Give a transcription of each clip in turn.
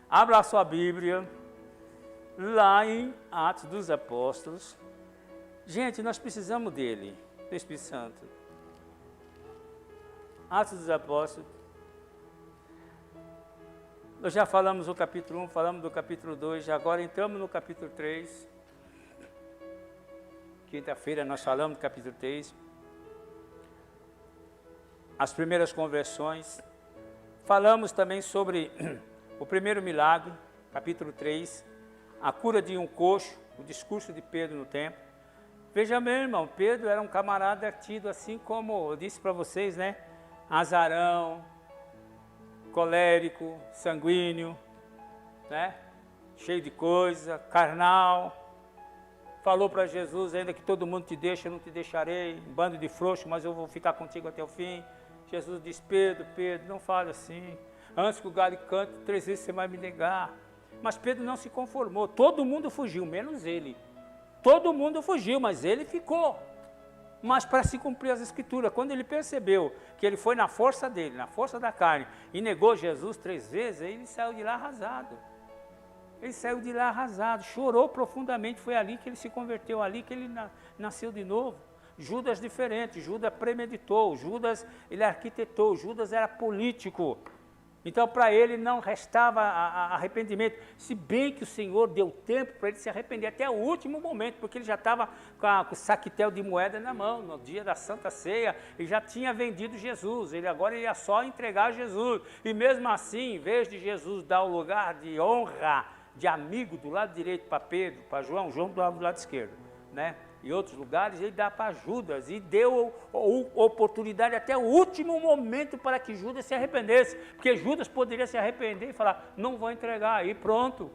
Abra a sua Bíblia, lá em Atos dos Apóstolos. Gente, nós precisamos dele, do Espírito Santo. Atos dos Apóstolos. Nós já falamos do capítulo 1, falamos do capítulo 2, agora entramos no capítulo 3. Quinta-feira nós falamos do capítulo 3. As primeiras conversões. Falamos também sobre o primeiro milagre, capítulo 3, a cura de um coxo, o discurso de Pedro no templo. Veja, meu irmão, Pedro era um camarada tido assim como eu disse para vocês, né? Azarão, colérico, sanguíneo, né? Cheio de coisa, carnal. Falou para Jesus, ainda que todo mundo te deixe, eu não te deixarei, um bando de frouxo, mas eu vou ficar contigo até o fim. Jesus diz, Pedro, não fale assim. Antes que o galho cante, 3 vezes você vai me negar. Mas Pedro não se conformou. Todo mundo fugiu, menos ele. Todo mundo fugiu, mas ele ficou. Mas para se cumprir as escrituras, quando ele percebeu que ele foi na força dele, na força da carne, e negou Jesus 3 vezes, ele saiu de lá arrasado. Ele saiu de lá arrasado, chorou profundamente. Foi ali que ele se converteu, ali que ele nasceu de novo. Judas diferente, Judas premeditou, Judas ele arquitetou, Judas era político. Então para ele não restava arrependimento, se bem que o Senhor deu tempo para ele se arrepender até o último momento, porque ele já estava com o saquetel de moeda na mão, no dia da Santa Ceia, ele já tinha vendido Jesus, agora ele ia só entregar Jesus, e mesmo assim, em vez de Jesus dar o lugar de honra, de amigo do lado direito para Pedro, para João do lado esquerdo, né? E outros lugares, ele dá para Judas e deu oportunidade até o último momento para que Judas se arrependesse, porque Judas poderia se arrepender e falar, não vou entregar, e pronto.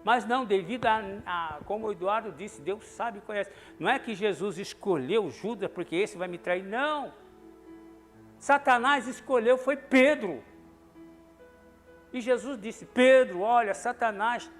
Mas não, devido como o Eduardo disse, Deus sabe e conhece. Não é que Jesus escolheu Judas porque esse vai me trair, não. Satanás escolheu, foi Pedro. E Jesus disse, Pedro, olha, Satanás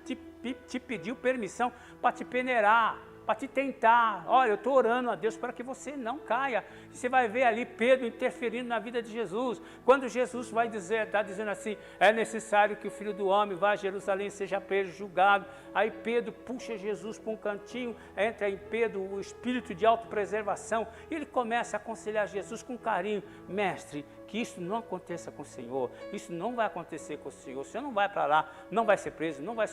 te pediu permissão para te peneirar, para te tentar. Olha, eu estou orando a Deus para que você não caia. Você vai ver ali Pedro interferindo na vida de Jesus. Quando Jesus vai está dizendo assim, é necessário que o Filho do Homem vá a Jerusalém e seja preso, julgado. Aí Pedro puxa Jesus para um cantinho, entra em Pedro o espírito de autopreservação, e ele começa a aconselhar Jesus com carinho, mestre, que isso não aconteça com o Senhor, isso não vai acontecer com o Senhor, não vai para lá, não vai ser preso, não vai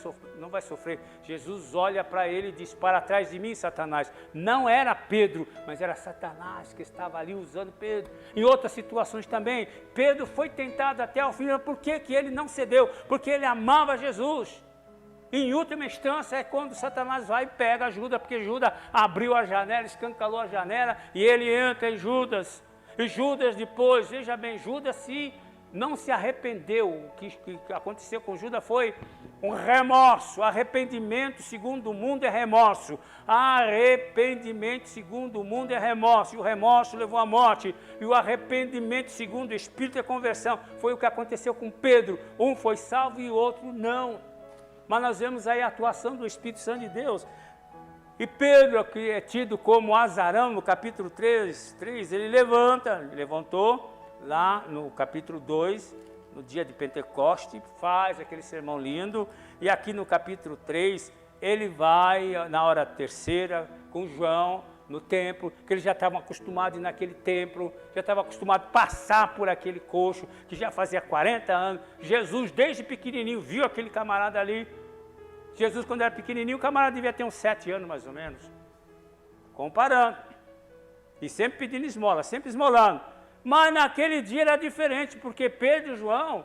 sofrer. Jesus olha para ele e diz, para trás de mim, Satanás. Não era Pedro, mas era Satanás que estava ali usando Pedro. Em outras situações também, Pedro foi tentado até o fim. Por que ele não cedeu? Porque ele amava Jesus. Em última instância é quando Satanás vai e pega Judas, porque Judas abriu a janela, escancalou a janela, e ele entra em Judas. E Judas depois, veja bem, Judas não se arrependeu. O que aconteceu com Judas foi um remorso. Arrependimento segundo o mundo é remorso. Arrependimento segundo o mundo é remorso. E o remorso levou à morte. E o arrependimento segundo o Espírito é conversão. Foi o que aconteceu com Pedro. Um foi salvo e o outro não. Mas nós vemos aí a atuação do Espírito Santo de Deus. E Pedro, que é tido como azarão, no capítulo 3, ele levantou lá no capítulo 2, no dia de Pentecoste, faz aquele sermão lindo, e aqui no capítulo 3, ele vai na hora terceira com João no templo, que ele já estava acostumado a ir naquele templo, já estava acostumado a passar por aquele coxo, que já fazia 40 anos, Jesus desde pequenininho viu aquele camarada ali. Jesus, quando era pequenininho, o camarada devia ter uns 7 anos, mais ou menos. Comparando. E sempre pedindo esmola, sempre esmolando. Mas naquele dia era diferente, porque Pedro e João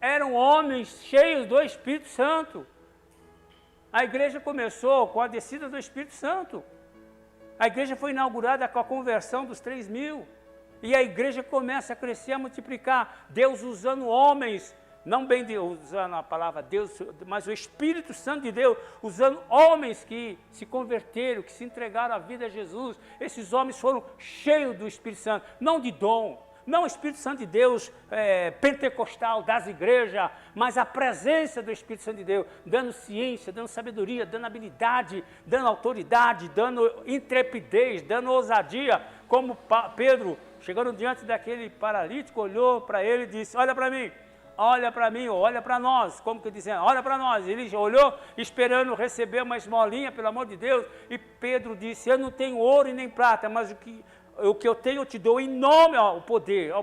eram homens cheios do Espírito Santo. A igreja começou com a descida do Espírito Santo. A igreja foi inaugurada com a conversão dos 3.000. E a igreja começa a crescer, a multiplicar. Deus usando homens, não bem usando a palavra Deus, mas o Espírito Santo de Deus, usando homens que se converteram, que se entregaram a vida a Jesus. Esses homens foram cheios do Espírito Santo, não de dom, não o Espírito Santo de Deus pentecostal das igrejas, mas a presença do Espírito Santo de Deus, dando ciência, dando sabedoria, dando habilidade, dando autoridade, dando intrepidez, dando ousadia, como Pedro, chegando diante daquele paralítico, olhou para ele e disse, olha para mim, olha para mim, olha para nós, como que dizendo, olha para nós. Ele olhou esperando receber uma esmolinha, pelo amor de Deus, e Pedro disse, eu não tenho ouro e nem prata, mas o que eu tenho eu te dou em nome ao poder,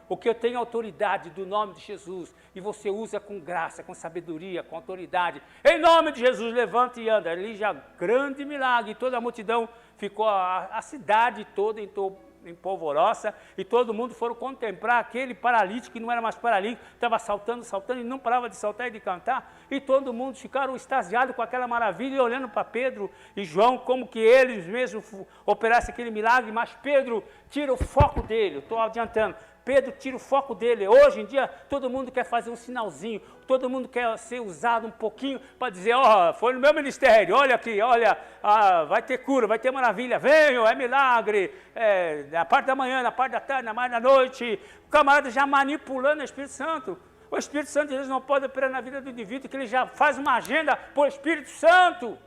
o que eu tenho autoridade do nome de Jesus, e você usa com graça, com sabedoria, com autoridade, em nome de Jesus, levanta e anda. Ali já grande milagre, toda a multidão ficou, a cidade toda em polvorosa, e todo mundo foram contemplar aquele paralítico, que não era mais paralítico, estava saltando, e não parava de saltar e de cantar, e todo mundo ficaram extasiados com aquela maravilha, e olhando para Pedro e João, como que eles mesmos operassem aquele milagre, mas Pedro tira o foco dele, estou adiantando, Pedro tira o foco dele. Hoje em dia, todo mundo quer fazer um sinalzinho, todo mundo quer ser usado um pouquinho para dizer, ó, foi no meu ministério, olha aqui, olha, vai ter cura, vai ter maravilha, venham, é milagre, na parte da manhã, na parte da tarde, na parte da noite, o camarada já manipulando o Espírito Santo. O Espírito Santo de Deus não pode operar na vida do indivíduo, que ele já faz uma agenda por Espírito Santo,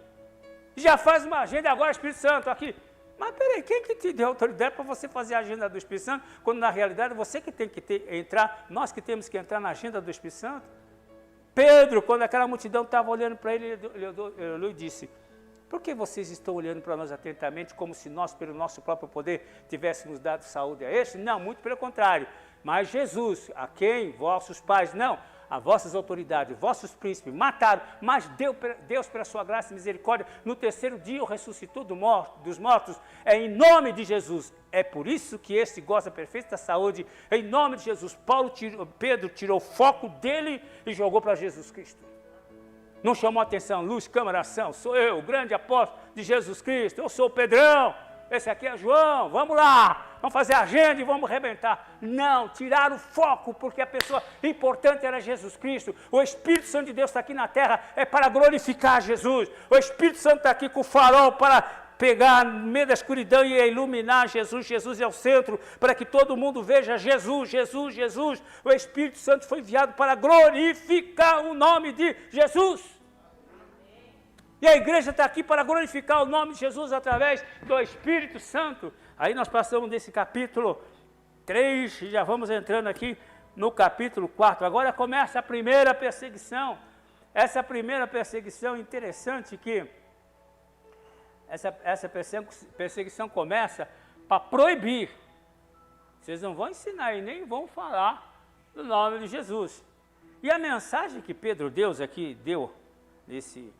já faz uma agenda, agora Espírito Santo, aqui. Mas peraí, quem que te deu autoridade para você fazer a agenda do Espírito Santo, quando na realidade você que tem que entrar, nós que temos que entrar na agenda do Espírito Santo? Pedro, quando aquela multidão estava olhando para ele, ele disse, por que vocês estão olhando para nós atentamente, como se nós, pelo nosso próprio poder, tivéssemos dado saúde a este? Não, muito pelo contrário, mas Jesus, a quem vossos pais, não, a vossas autoridades, vossos príncipes mataram, mas Deus, pela sua graça e misericórdia, no terceiro dia o ressuscitou dos mortos, em nome de Jesus. É por isso que este goza perfeita saúde, em nome de Jesus. Pedro tirou o foco dele e jogou para Jesus Cristo. Não chamou atenção, luz, câmara, ação, sou eu, o grande apóstolo de Jesus Cristo, eu sou o Pedrão, esse aqui é João, vamos lá, vamos fazer a agenda e vamos arrebentar. Não, tiraram o foco, porque a pessoa importante era Jesus Cristo. O Espírito Santo de Deus está aqui na terra, é para glorificar Jesus. O Espírito Santo está aqui com o farol para pegar no meio da escuridão e iluminar Jesus. Jesus é o centro, para que todo mundo veja Jesus, Jesus, Jesus. O Espírito Santo foi enviado para glorificar o nome de Jesus. E a igreja está aqui para glorificar o nome de Jesus através do Espírito Santo. Aí nós passamos desse capítulo 3 e já vamos entrando aqui no capítulo 4. Agora começa a primeira perseguição. Essa primeira perseguição interessante que essa perseguição começa para proibir. Vocês não vão ensinar e nem vão falar do nome de Jesus. E a mensagem que Pedro deu nesse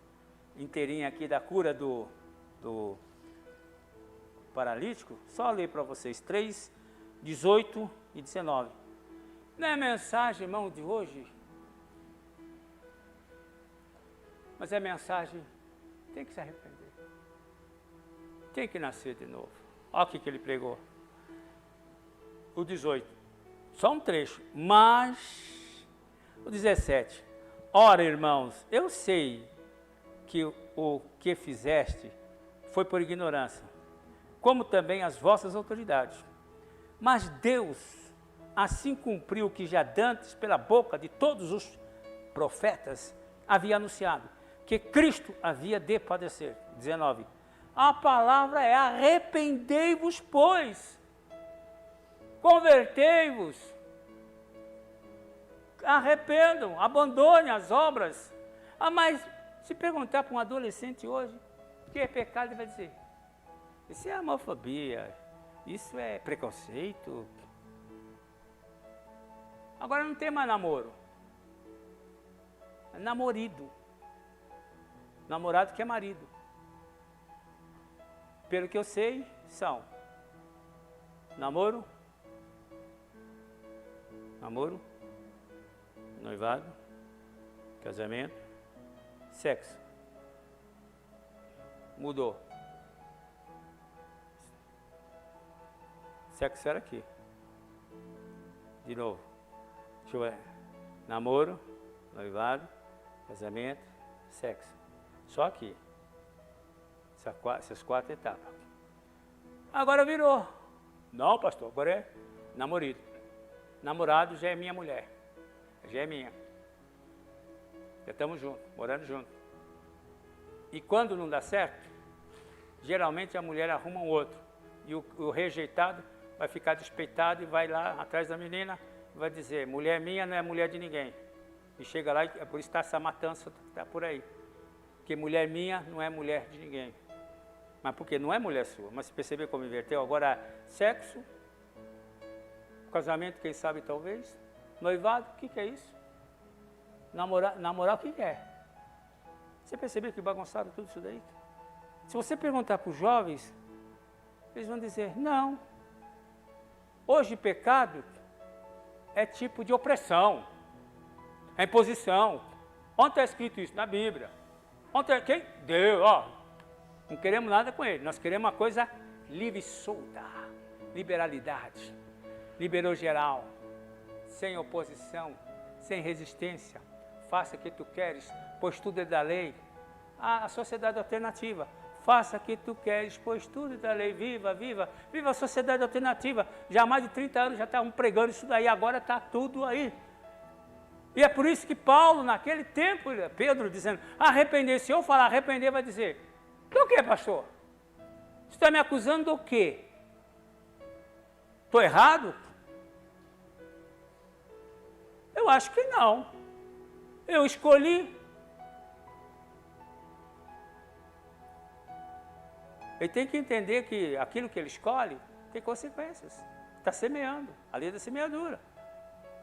inteirinho aqui da cura do paralítico, só ler para vocês, 3, 18 e 19. Não é mensagem, irmão, de hoje, mas é mensagem, tem que se arrepender, tem que nascer de novo. Olha o que ele pregou. O 18, só um trecho, mas o 17, ora, irmãos, eu sei que o que fizeste foi por ignorância, como também as vossas autoridades. Mas Deus assim cumpriu o que já dantes pela boca de todos os profetas havia anunciado, que Cristo havia de padecer. 19. A palavra é arrependei-vos, pois, convertei-vos, arrependam, abandone as obras. Mas se perguntar para um adolescente hoje o que é pecado, ele vai dizer, isso é homofobia, isso é preconceito. Agora não tem mais namoro, é namorido, namorado que é marido. Pelo que eu sei, são namoro, noivado, casamento, sexo. Mudou. Sexo era aqui. De novo. Deixa eu ver. Namoro, noivado, casamento, sexo. Só aqui. Essas 4 etapas. Agora virou. Não, pastor, agora é namorado. Namorado já é minha mulher. Já é minha. Já estamos juntos, morando juntos. E quando não dá certo, geralmente a mulher arruma um outro. E o rejeitado vai ficar despeitado e vai lá atrás da menina vai dizer, mulher minha não é mulher de ninguém. E chega lá, é por isso que essa matança está por aí. Porque mulher minha não é mulher de ninguém. Mas porque não é mulher sua. Mas se perceber como inverteu, agora sexo, casamento, quem sabe talvez, noivado, o que é isso? Namorar, o que é? Você percebeu que bagunçaram tudo isso daí? Se você perguntar para os jovens, eles vão dizer, não. Hoje pecado é tipo de opressão, é imposição. Onde está escrito isso? Na Bíblia. Onde quem? Deus, ó. Não queremos nada com ele, nós queremos uma coisa livre e solta. Liberalidade. Liberou geral. Sem oposição, sem resistência. Faça o que tu queres, pois tudo é da lei. A sociedade alternativa. Faça o que tu queres, pois tudo é da lei. Viva, viva, viva a sociedade alternativa. Já há mais de 30 anos já estavam pregando isso daí, agora está tudo aí. E é por isso que Paulo, naquele tempo, Pedro dizendo, arrepender. Se eu falar arrepender, vai dizer, do que, pastor? Você está me acusando do quê? Estou errado? Eu acho que não. Eu escolhi. Ele tem que entender que aquilo que ele escolhe tem consequências. Está semeando, a lei da semeadura.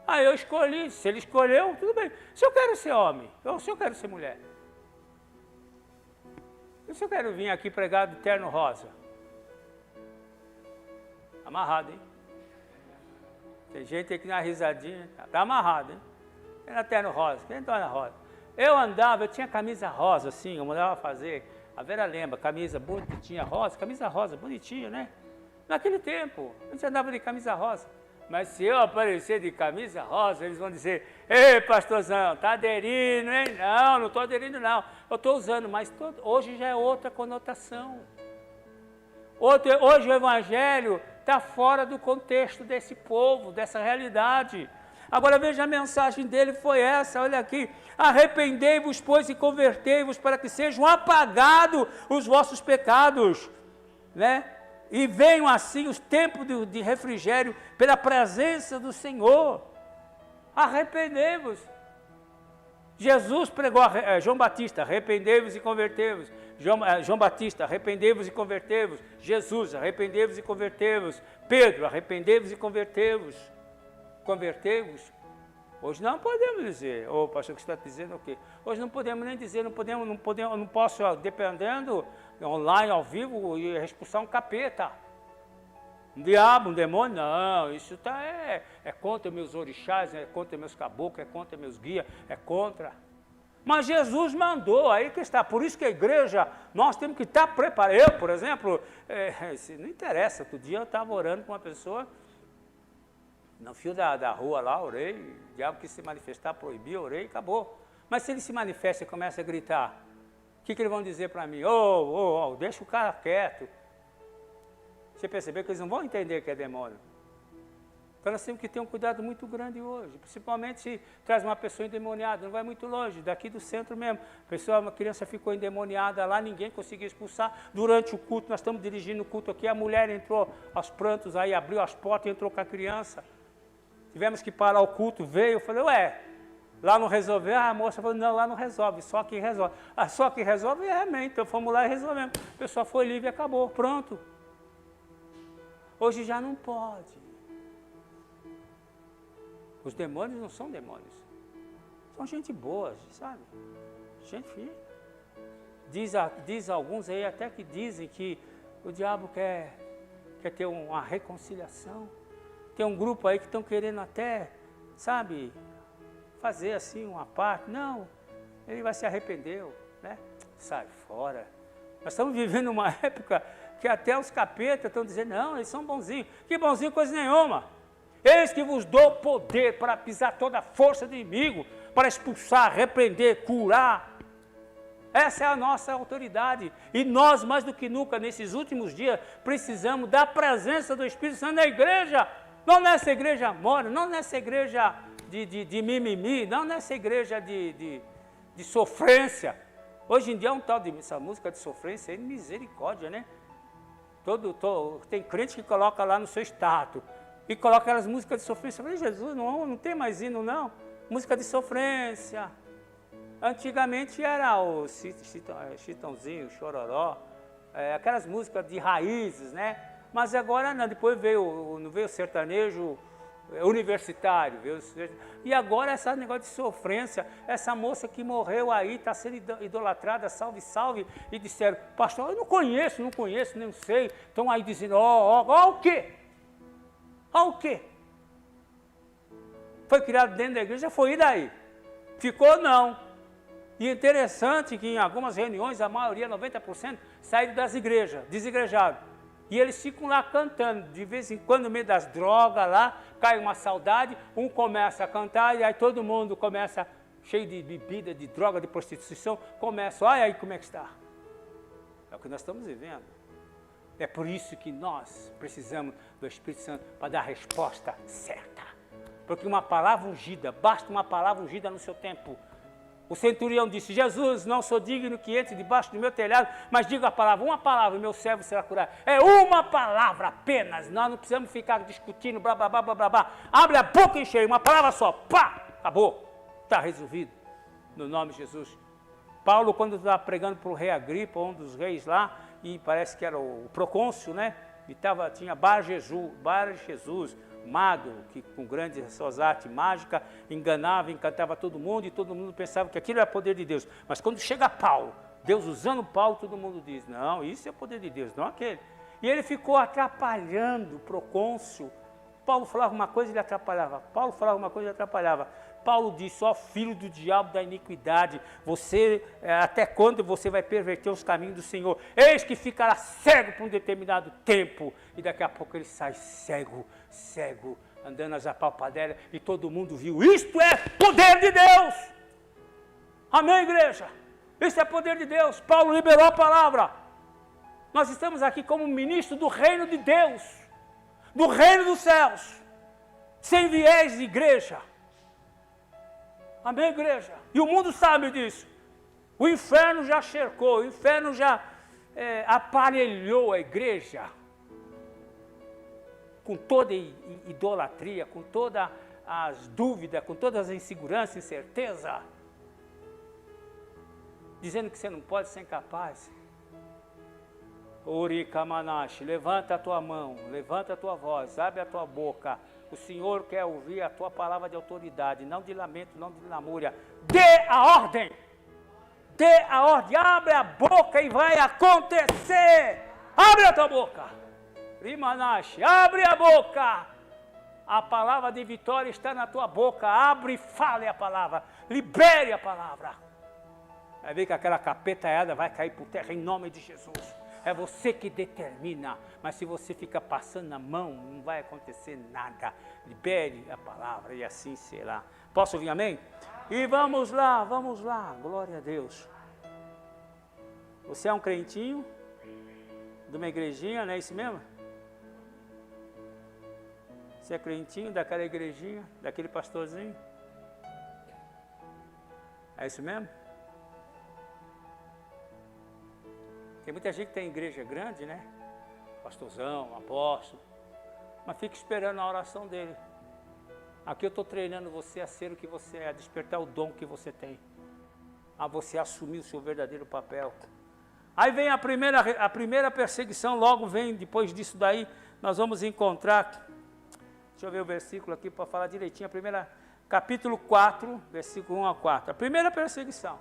Ah, eu escolhi, se ele escolheu, tudo bem. Se eu quero ser homem, ou se eu quero ser mulher. E se eu quero vir aqui pregar de terno rosa? Amarrado, hein? Tem gente aqui na risadinha, tá amarrado, hein? Quem é terno rosa? Quem tá na rosa? Eu tinha camisa rosa, assim, eu mandava fazer. A Vera lembra, camisa bonitinha, camisa rosa, bonitinha, né? Naquele tempo, a gente andava de camisa rosa. Mas se eu aparecer de camisa rosa, eles vão dizer, ei, pastorzão, tá aderindo, hein? Não estou aderindo, não. Eu estou usando, mas hoje já é outra conotação. Hoje o evangelho está fora do contexto desse povo, dessa realidade. Agora veja, a mensagem dele foi essa, olha aqui, arrependei-vos, pois, e convertei-vos para que sejam apagados os vossos pecados, né? E venham assim os tempos de refrigério pela presença do Senhor. Arrependei-vos. Jesus pregou, João Batista, arrependei-vos e convertei-vos. João Batista, arrependei-vos e convertei-vos. Jesus, arrependei-vos e convertei-vos. Pedro, arrependei-vos e convertei-vos. Convertei-vos. Hoje não podemos dizer, pastor, o que você está dizendo o quê? Hoje não podemos nem dizer, não posso, dependendo, online, ao vivo, e expulsar um capeta. Um diabo, um demônio, não, isso é contra meus orixás, é contra meus caboclos, é contra meus guias, é contra. Mas Jesus mandou, aí que está, por isso que a igreja, nós temos que estar preparados. Eu, por exemplo, não interessa, outro dia eu estava orando com uma pessoa, no fio da rua lá, orei, o diabo quis se manifestar, proibi, orei, acabou. Mas se ele se manifesta e começa a gritar, o que eles vão dizer para mim? Deixa o cara quieto. Você percebeu que eles não vão entender que é demônio. Então nós temos que ter um cuidado muito grande hoje, principalmente se traz uma pessoa endemoniada, não vai muito longe, daqui do centro mesmo. Uma criança ficou endemoniada lá, ninguém conseguiu expulsar. Durante o culto, nós estamos dirigindo o culto aqui, a mulher entrou aos prantos aí, abriu as portas e entrou com a criança. Tivemos que parar o culto, veio, eu falei, lá não resolveu? A moça falou, não, lá não resolve, só que resolve. Só que resolve? Então fomos lá e resolvemos. O pessoal foi livre e acabou, pronto. Hoje já não pode. Os demônios não são demônios. São gente boa, sabe? Gente fina. Diz alguns aí até que dizem que o diabo quer ter uma reconciliação. Tem um grupo aí que estão querendo até, sabe, fazer assim uma parte. Não, ele vai se arrepender, né? Sai fora. Nós estamos vivendo uma época que até os capetas estão dizendo, não, eles são bonzinhos. Que bonzinho, coisa nenhuma. Eis que vos dou poder para pisar toda a força do inimigo, para expulsar, repreender, curar. Essa é a nossa autoridade. E nós, mais do que nunca, nesses últimos dias, precisamos da presença do Espírito Santo na igreja. Não nessa igreja mora, não nessa igreja de mimimi, não nessa igreja de sofrência. Hoje em dia é um tal de essa música de sofrência, é misericórdia, né? Tem crente que coloca lá no seu status. e coloca aquelas músicas de sofrência. Eu falei, Jesus, não tem mais hino não, música de sofrência. Antigamente era o Chitãozinho, Chororó, aquelas músicas de raízes, né? Mas agora não, depois não veio o sertanejo universitário, e agora esse negócio de sofrência, essa moça que morreu aí, está sendo idolatrada, salve, salve, e disseram, pastor, eu não conheço, nem sei, estão aí dizendo, ó o quê? Ó o quê? Foi criado dentro da igreja, foi e daí? Ficou não. E interessante que em algumas reuniões, a maioria, 90%, saíram das igrejas, desigrejados. E eles ficam lá cantando, de vez em quando, no meio das drogas lá, cai uma saudade, um começa a cantar, e aí todo mundo começa, cheio de bebida, de droga, de prostituição, começa, olha aí como é que está. É o que nós estamos vivendo. É por isso que nós precisamos do Espírito Santo para dar a resposta certa. Porque uma palavra ungida, basta uma palavra ungida no seu tempo. O centurião disse, Jesus, não sou digno que entre debaixo do meu telhado, mas diga a palavra, uma palavra, meu servo será curado. É uma palavra apenas, nós não precisamos ficar discutindo, blá, blá, blá, blá, blá, blá. Abre a boca e enche, uma palavra só, pá, acabou. Está resolvido, no nome de Jesus. Paulo, quando estava pregando para o rei Agripa, um dos reis lá, e parece que era o procônsul, né? E tinha Bar Jesus, mago, que com grandes suas artes mágicas, enganava, encantava todo mundo, e todo mundo pensava que aquilo era poder de Deus. Mas quando chega Paulo, Deus usando Paulo, todo mundo diz, não, isso é poder de Deus, não aquele. E ele ficou atrapalhando o procônsul. Paulo falava uma coisa, ele atrapalhava. Paulo falava uma coisa, ele atrapalhava. Paulo disse, ó filho do diabo da iniquidade, você, até quando você vai perverter os caminhos do Senhor? Eis que ficará cego por um determinado tempo, e daqui a pouco ele sai cego, andando às apalpadelas, e todo mundo viu, isto é poder de Deus! Amém, igreja? Isso é poder de Deus, Paulo liberou a palavra. Nós estamos aqui como ministro do reino de Deus, do reino dos céus, sem viés de igreja. Amém, igreja? E o mundo sabe disso. O inferno já cercou, o inferno já aparelhou a igreja com toda idolatria, com todas as dúvidas, com todas as inseguranças, incerteza, dizendo que você não pode ser incapaz. Urikamanashi, levanta a tua mão, levanta a tua voz, abre a tua boca. O Senhor quer ouvir a tua palavra de autoridade, não de lamento, não de lamúria. Dê a ordem! Dê a ordem, abre a boca e vai acontecer! Abre a tua boca! Rimanashi, abre a boca! A palavra de vitória está na tua boca, abre e fale a palavra, libere a palavra. Vai ver que aquela capetaiada vai cair por terra em nome de Jesus. É você que determina, mas se você ficar passando na mão, não vai acontecer nada. Libere a palavra e assim será. Posso ouvir amém? E vamos lá, glória a Deus. Você é um crentinho de uma igrejinha, não é isso mesmo? Você é crentinho daquela igrejinha, daquele pastorzinho? É isso mesmo? Tem muita gente que tem igreja grande, né? Pastorzão, apóstolo. Mas fica esperando a oração dele. Aqui eu estou treinando você a ser o que você é, a despertar o dom que você tem. A você assumir o seu verdadeiro papel. Aí vem a primeira perseguição, logo vem, depois disso daí, nós vamos encontrar, deixa eu ver o versículo aqui para falar direitinho, capítulo 4, versículo 1 a 4. A primeira perseguição.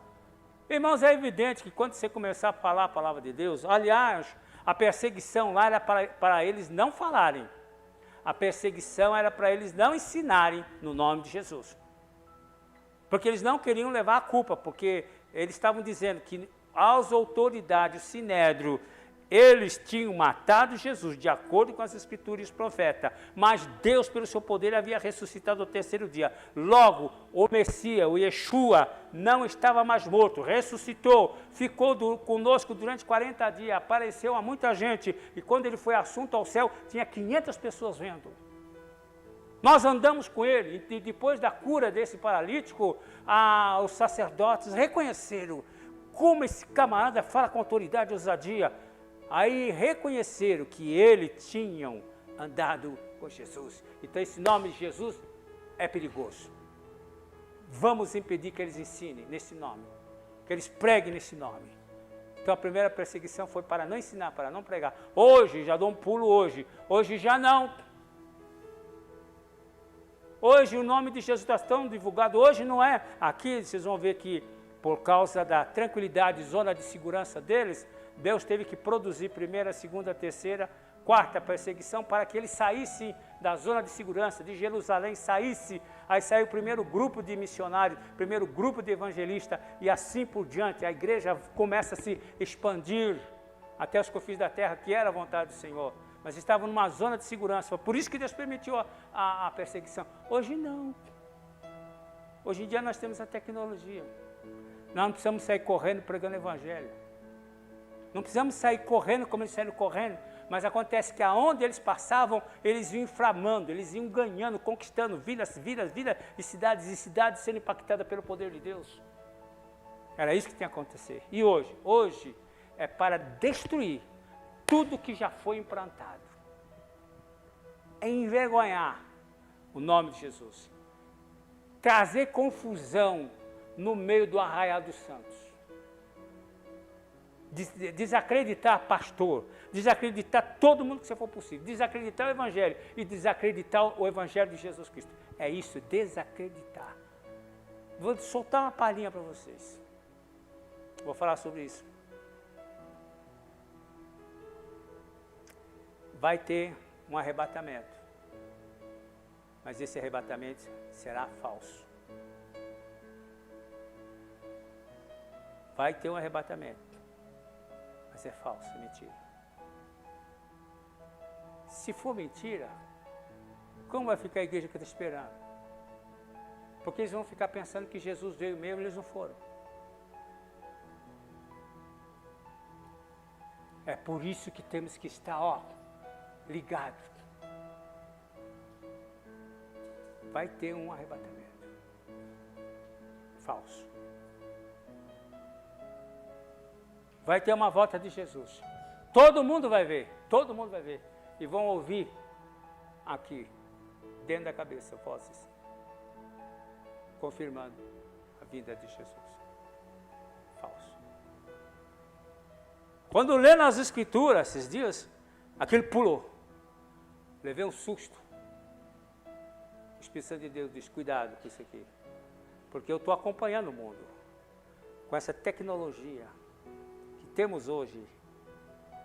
Irmãos, é evidente que quando você começar a falar a palavra de Deus, aliás, a perseguição lá era para eles não falarem. A perseguição era para eles não ensinarem no nome de Jesus. Porque eles não queriam levar a culpa, porque eles estavam dizendo que as autoridades, o Sinédrio, eles tinham matado Jesus, de acordo com as Escrituras e os profetas, mas Deus, pelo seu poder, havia ressuscitado ao terceiro dia. Logo, o Messias, o Yeshua, não estava mais morto, ressuscitou, ficou conosco durante 40 dias, apareceu a muita gente, e quando ele foi assunto ao céu, tinha 500 pessoas vendo. Nós andamos com ele, e depois da cura desse paralítico, os sacerdotes reconheceram como esse camarada fala com autoridade e ousadia. Aí reconheceram que ele tinha andado com Jesus. Então esse nome de Jesus é perigoso. Vamos impedir que eles ensinem nesse nome, que eles preguem nesse nome. Então a primeira perseguição foi para não ensinar, para não pregar. Hoje, já dou um pulo hoje já não. Hoje o nome de Jesus está tão divulgado, hoje não é. Aqui vocês vão ver que por causa da tranquilidade, zona de segurança deles, Deus teve que produzir primeira, segunda, terceira, quarta perseguição para que eles saíssem da zona de segurança de Jerusalém, aí saiu o primeiro grupo de missionários, primeiro grupo de evangelistas e assim por diante. A igreja começa a se expandir até os confins da terra, que era a vontade do Senhor. Mas estavam numa zona de segurança, por isso que Deus permitiu a perseguição. Hoje não. Hoje em dia nós temos a tecnologia. Nós não precisamos sair correndo pregando evangelho. Não precisamos sair correndo como eles saíram correndo, mas acontece que aonde eles passavam, eles iam inflamando, eles iam ganhando, conquistando vidas e cidades sendo impactadas pelo poder de Deus. Era isso que tinha que acontecer. E hoje é para destruir tudo que já foi implantado. É envergonhar o nome de Jesus. Trazer confusão no meio do arraial dos santos. Desacreditar pastor, desacreditar todo mundo que você for possível, desacreditar o Evangelho e desacreditar o Evangelho de Jesus Cristo. É isso, desacreditar. Vou soltar uma palhinha para vocês. Vou falar sobre isso. Vai ter um arrebatamento, mas esse arrebatamento será falso. Vai ter um arrebatamento, mas é falso, é mentira. Se for mentira, como vai ficar a igreja que está esperando? Porque eles vão ficar pensando que Jesus veio mesmo e eles não foram. É por isso que temos que estar, ligado. Vai ter um arrebatamento falso. Vai ter uma volta de Jesus. Todo mundo vai ver, e vão ouvir aqui, dentro da cabeça, vozes, confirmando a vinda de Jesus. Falso. Quando lê nas Escrituras, esses dias, aquele pulou. Levei um susto. O Espírito Santo de Deus diz, cuidado com isso aqui. Porque eu estou acompanhando o mundo. Com essa tecnologia que temos hoje,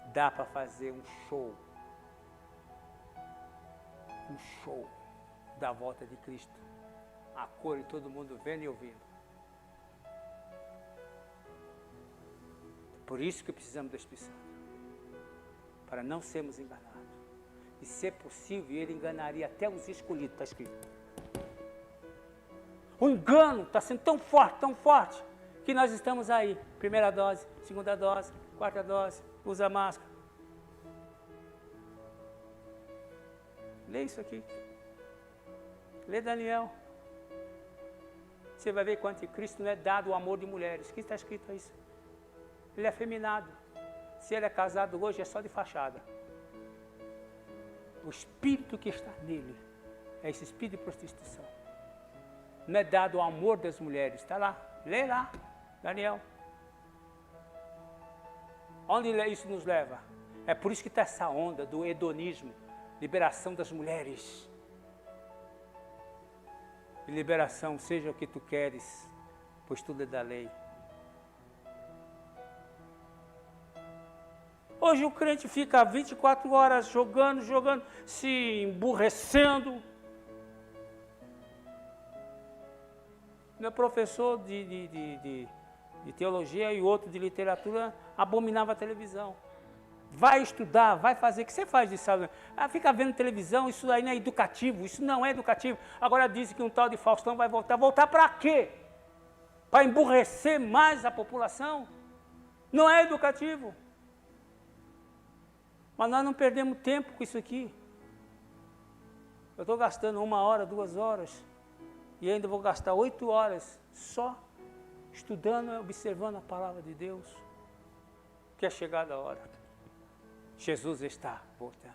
dá para fazer um show. Um show da volta de Cristo. A cor e todo mundo vendo e ouvindo. Por isso que precisamos do Espírito Santo. Para não sermos enganados. E se possível, ele enganaria até os escolhidos, está escrito. O engano está sendo tão forte, que nós estamos aí. Primeira dose, segunda dose, quarta dose, usa máscara. Lê isso aqui. Lê Daniel. Você vai ver que o anticristo não é dado o amor de mulheres. O que está escrito isso? Ele é afeminado. Se ele é casado hoje, é só de fachada. O espírito que está nele é esse espírito de prostituição. Não é dado o amor das mulheres. Está lá. Lê lá, Daniel. Onde isso nos leva? É por isso que está essa onda do hedonismo. Liberação das mulheres. E liberação, seja o que tu queres, pois tudo é da lei. Hoje o crente fica 24 horas jogando, se emburrecendo. Meu professor de teologia e outro de literatura abominava a televisão. Vai estudar, vai fazer, o que você faz disso? Fica vendo televisão, isso aí não é educativo, isso não é educativo. Agora dizem que um tal de Faustão vai voltar. Voltar para quê? Para emburrecer mais a população? Não é educativo. Mas nós não perdemos tempo com isso aqui. Eu estou gastando 1 hora, 2 horas, e ainda vou gastar 8 horas só estudando e observando a palavra de Deus, que é chegada a hora. Jesus está voltando.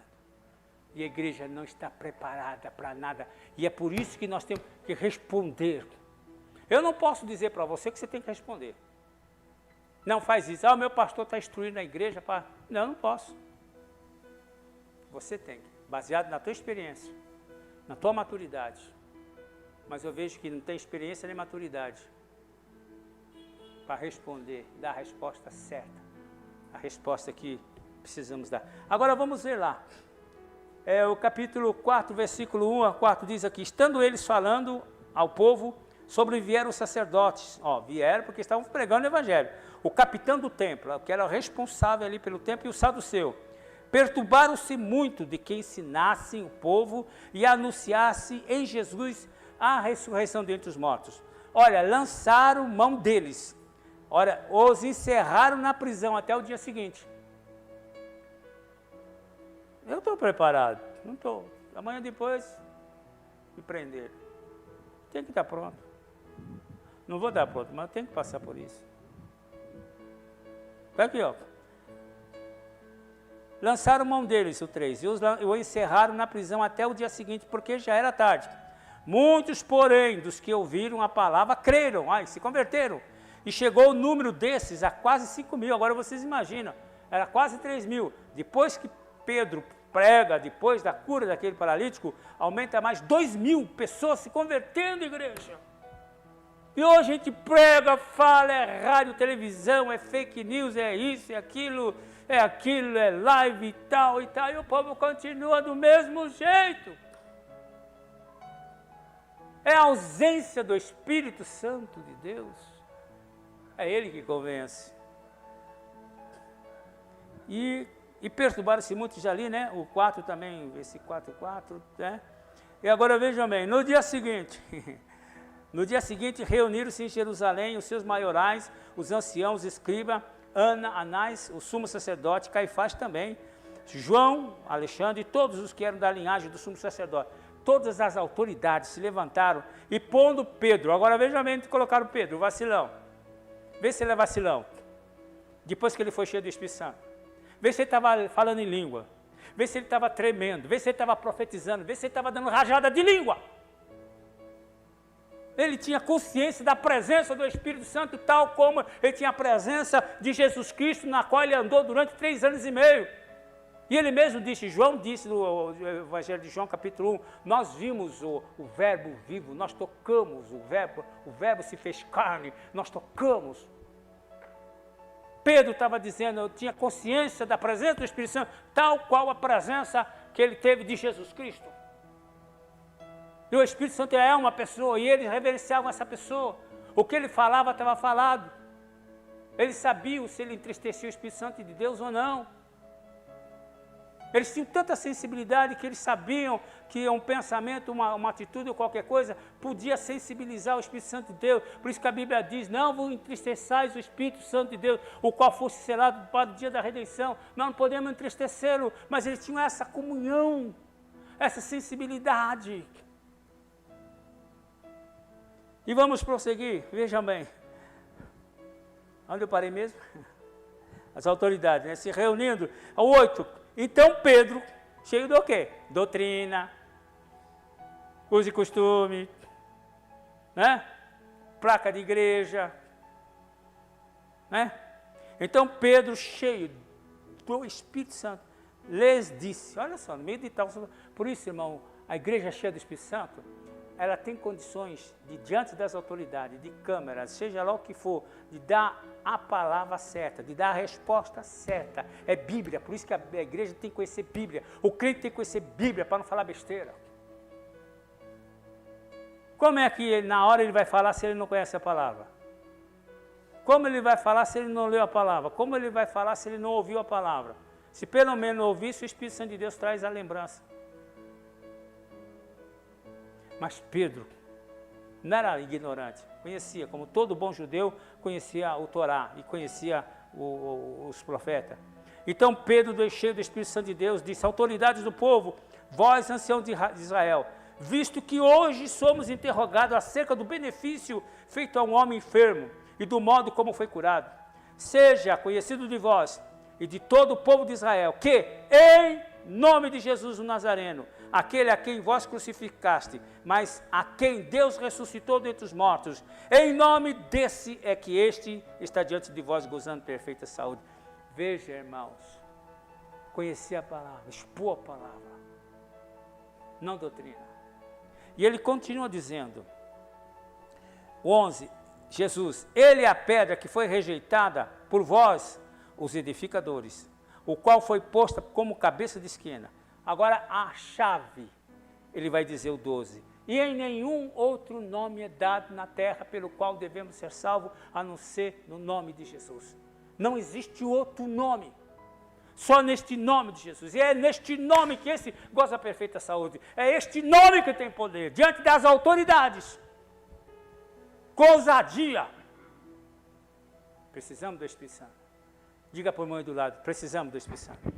E a igreja não está preparada para nada. E é por isso que nós temos que responder. Eu não posso dizer para você que você tem que responder. Não faz isso. O meu pastor está instruindo a igreja para... Não, eu não posso. Você tem, baseado na tua experiência, na tua maturidade. Mas eu vejo que não tem experiência nem maturidade para responder, dar a resposta certa. A resposta que precisamos dar. Agora vamos ver lá. O capítulo 4, versículo 1 a 4 diz aqui: estando eles falando ao povo, sobrevieram os sacerdotes. Vieram porque estavam pregando o evangelho. O capitão do templo, que era o responsável ali pelo templo, e o saduceu. Perturbaram-se muito de que ensinassem o povo e anunciassem em Jesus a ressurreição dentre os mortos. Olha, lançaram mão deles. Olha, os encerraram na prisão até o dia seguinte. Eu estou preparado, não estou. Amanhã depois me prender. Tem que estar pronto. Não vou estar pronto, mas tem que passar por isso. Está aqui, ó. Lançaram mão deles, o 3, e o encerraram na prisão até o dia seguinte, porque já era tarde. Muitos, porém, dos que ouviram a palavra, creram, se converteram. E chegou o número desses a quase 5.000. Agora vocês imaginam, era quase 3.000. Depois que Pedro prega, depois da cura daquele paralítico, aumenta mais 2.000 pessoas se convertendo, igreja. E hoje a gente prega, fala, é rádio, televisão, é fake news, é isso, é aquilo, é live e tal, e o povo continua do mesmo jeito. É a ausência do Espírito Santo de Deus. É Ele que convence. E perturbaram-se muito, já li, né? O 4 também, esse 4, né? E agora vejam bem, no dia seguinte, reuniram-se em Jerusalém os seus maiorais, os anciãos, escriba, Anás, o sumo sacerdote, Caifás também, João, Alexandre e todos os que eram da linhagem do sumo sacerdote. Todas as autoridades se levantaram e pondo Pedro, agora vejam bem, colocaram Pedro, o vacilão. Vê se ele é vacilão, depois que ele foi cheio do Espírito Santo. Vê se ele estava falando em língua, vê se ele estava tremendo, vê se ele estava profetizando, vê se ele estava dando rajada de língua. Ele tinha consciência da presença do Espírito Santo, tal como ele tinha a presença de Jesus Cristo, na qual ele andou durante 3 anos e meio. E ele mesmo disse, João disse no Evangelho de João, capítulo 1, nós vimos o verbo vivo, nós tocamos o verbo se fez carne, nós tocamos. Pedro estava dizendo, eu tinha consciência da presença do Espírito Santo, tal qual a presença que ele teve de Jesus Cristo. E o Espírito Santo é uma pessoa, e eles reverenciavam essa pessoa. O que ele falava estava falado. Eles sabiam se ele entristecia o Espírito Santo de Deus ou não. Eles tinham tanta sensibilidade que eles sabiam que um pensamento, uma atitude ou qualquer coisa podia sensibilizar o Espírito Santo de Deus. Por isso que a Bíblia diz, não vos entristeçais o Espírito Santo de Deus, o qual fosse selado para o dia da redenção. Nós não podemos entristecê-lo, mas eles tinham essa comunhão, essa sensibilidade. E vamos prosseguir, vejam bem. Onde eu parei mesmo? As autoridades, né? Se reunindo. 8. Então Pedro, cheio do quê? Doutrina, uso e costume, né? Placa de igreja, né? Então Pedro, cheio do Espírito Santo, lhes disse, olha só, no meio de tal... Por isso, irmão, a igreja cheia do Espírito Santo, ela tem condições de, diante das autoridades, de câmeras, seja lá o que for, de dar a palavra certa, de dar a resposta certa. É Bíblia, por isso que a igreja tem que conhecer Bíblia. O crente tem que conhecer Bíblia para não falar besteira. Como é que na hora ele vai falar se ele não conhece a palavra? Como ele vai falar se ele não leu a palavra? Como ele vai falar se ele não ouviu a palavra? Se pelo menos ouvisse, o Espírito Santo de Deus traz a lembrança. Mas Pedro não era ignorante, conhecia, como todo bom judeu, conhecia o Torá e conhecia os profetas. Então Pedro, cheio do Espírito Santo de Deus, disse, autoridades do povo, vós, anciãos de Israel, visto que hoje somos interrogados acerca do benefício feito a um homem enfermo e do modo como foi curado, seja conhecido de vós e de todo o povo de Israel, que em nome de Jesus o Nazareno, aquele a quem vós crucificaste, mas a quem Deus ressuscitou dentre os mortos, em nome desse é que este está diante de vós gozando perfeita saúde. Veja, irmãos, conhecer a palavra, expor a palavra, não doutrina. E ele continua dizendo, 11, Jesus, ele é a pedra que foi rejeitada por vós, os edificadores, o qual foi posta como cabeça de esquina. Agora a chave, ele vai dizer o 12, e em nenhum outro nome é dado na terra pelo qual devemos ser salvos, a não ser no nome de Jesus. Não existe outro nome, só neste nome de Jesus, e é neste nome que esse goza a perfeita saúde, é este nome que tem poder, diante das autoridades, com ousadia. Precisamos do Espírito Santo. Diga para o irmão do lado, precisamos do Espírito Santo.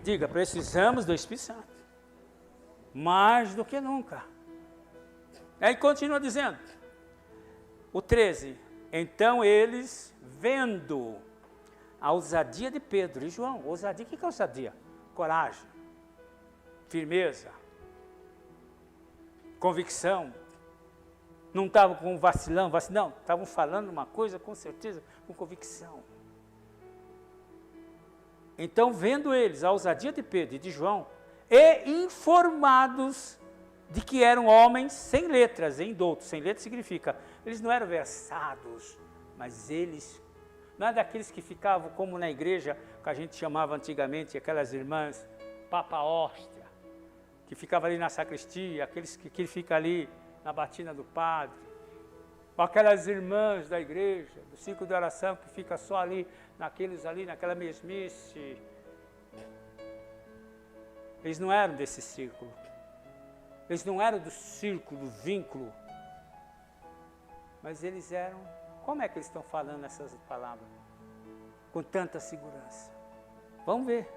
Diga, precisamos do Espírito Santo. Mais do que nunca. Aí continua dizendo, o 13, então eles, vendo a ousadia de Pedro e João, ousadia, o que é ousadia? Coragem, firmeza, convicção. Não estavam com vacilão, não, estavam falando uma coisa com certeza, com convicção. Então, vendo eles a ousadia de Pedro e de João, e informados de que eram homens sem letras, em douto, sem letras significa, eles não eram versados, mas eles, não é daqueles que ficavam como na igreja, que a gente chamava antigamente, aquelas irmãs, papa hóstia, que ficava ali na sacristia, aqueles que ficam ali na batina do padre, ou aquelas irmãs da igreja, do círculo de oração, que fica só ali, naquela mesmice. Eles não eram desse círculo. Eles não eram do círculo, do vínculo. Mas eles eram... Como é que eles estão falando essas palavras? Com tanta segurança. Vamos ver.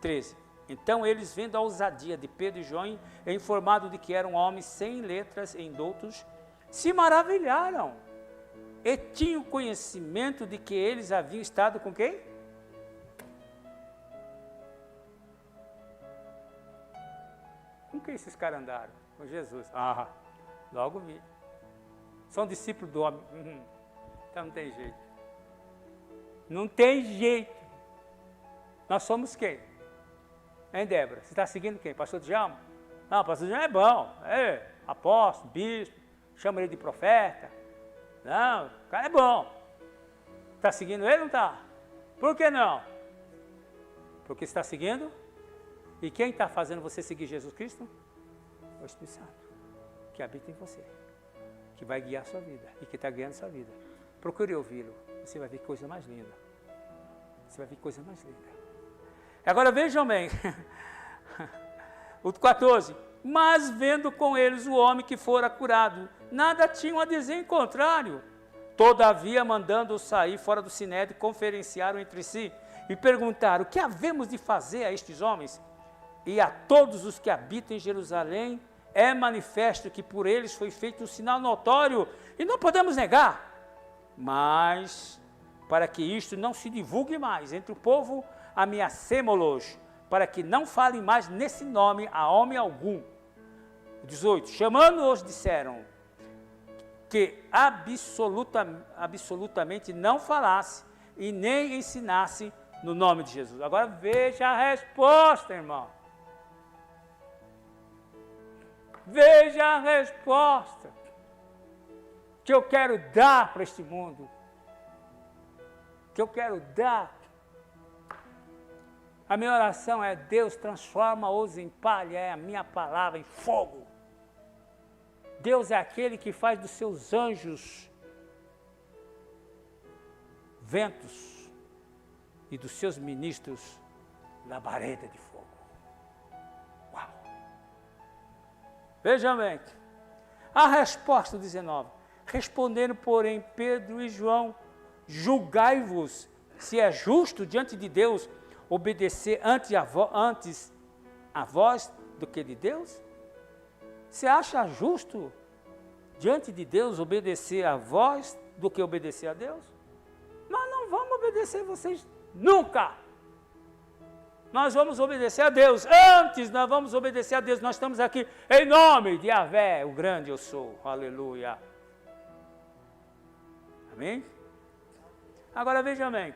13. Então eles, vendo a ousadia de Pedro e João, informado de que eram homens sem letras em doutos, se maravilharam e tinham conhecimento de que eles haviam estado com quem? Com quem esses caras andaram? Com Jesus. Ah, logo vi. São discípulos do homem. Então não tem jeito. Não tem jeito. Nós somos quem? Hein, Débora? Você está seguindo quem? Pastor Djalma? Não, pastor Djalma é bom. É apóstolo, bispo, chama ele de profeta. Não, o cara é bom. Está seguindo ele ou não está? Por que não? Porque está seguindo. E quem está fazendo você seguir Jesus Cristo? O Espírito Santo, que habita em você, que vai guiar a sua vida e que está guiando a sua vida. Procure ouvi-lo, você vai ver coisa mais linda. Você vai ver coisa mais linda. Agora vejam bem, o 14, mas vendo com eles o homem que fora curado, nada tinham a dizer em contrário. Todavia, mandando-os sair fora do sinédrio, conferenciaram entre si e perguntaram, o que havemos de fazer a estes homens? E a todos os que habitam em Jerusalém, é manifesto que por eles foi feito um sinal notório, e não podemos negar. Mas, para que isto não se divulgue mais entre o povo, ameacemo-los, para que não falem mais nesse nome a homem algum. 18. Chamando-os, disseram que absolutamente não falasse e nem ensinasse no nome de Jesus. Agora veja a resposta, irmão. Veja a resposta que eu quero dar para este mundo. Que eu quero dar. A minha oração é: Deus, transforma-os em palha, é a minha palavra em fogo. Deus é aquele que faz dos seus anjos ventos e dos seus ministros labareda de fogo. Uau! Veja bem, a resposta 19. Responderam, porém, Pedro e João, julgai-vos se é justo diante de Deus obedecer antes a vós do que de Deus? Você acha justo diante de Deus obedecer a vós do que obedecer a Deus? Nós não vamos obedecer obedecer vocês nunca. Nós vamos obedecer a Deus. Antes nós vamos obedecer a Deus. Nós estamos aqui em nome de Yahvé, o grande eu sou. Aleluia. Amém? Agora veja bem.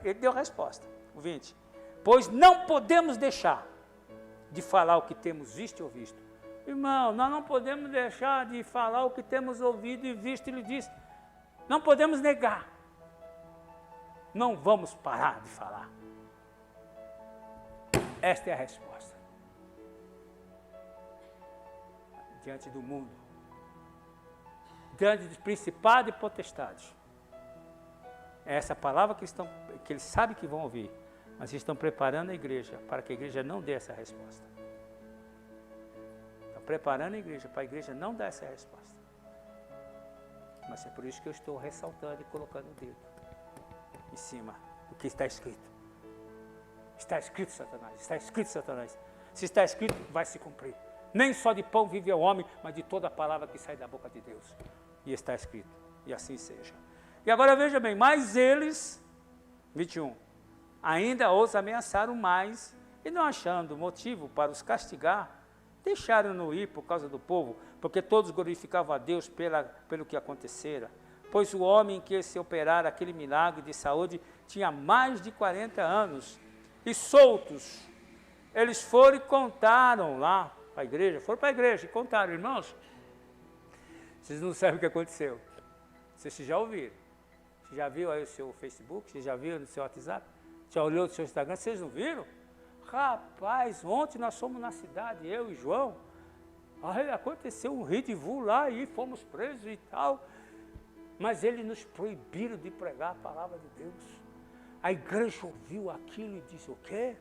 Ele deu a resposta. O 20. Pois não podemos deixar de falar o que temos visto e ouvido. Irmão, nós não podemos deixar de falar o que temos ouvido e visto. Ele disse, não podemos negar. Não vamos parar de falar. Esta é a resposta. Diante do mundo. Diante dos principados e potestades. É essa palavra que eles sabem que vão ouvir. Mas estão preparando a igreja para que a igreja não dê essa resposta. Estão preparando a igreja para a igreja não dar essa resposta. Mas é por isso que eu estou ressaltando e colocando o dedo em cima do que está escrito. Está escrito, Satanás. Está escrito, Satanás. Se está escrito, vai se cumprir. Nem só de pão vive o homem, mas de toda a palavra que sai da boca de Deus. E está escrito. E assim seja. E agora veja bem, mas eles, 21, ainda os ameaçaram mais, e não achando motivo para os castigar, deixaram-no ir por causa do povo, porque todos glorificavam a Deus pelo que acontecera. Pois o homem que se operara aquele milagre de saúde tinha mais de 40 anos, e soltos, eles foram e contaram lá para a igreja, e contaram, irmãos, vocês não sabem o que aconteceu, vocês já ouviram, você já viu aí o seu Facebook, você já viu no seu WhatsApp, já olhou no seu Instagram, vocês não viram? Rapaz, ontem nós fomos na cidade, eu e João, aí aconteceu um ridículo lá e fomos presos e tal, mas eles nos proibiram de pregar a palavra de Deus. A igreja ouviu aquilo e disse, o quê?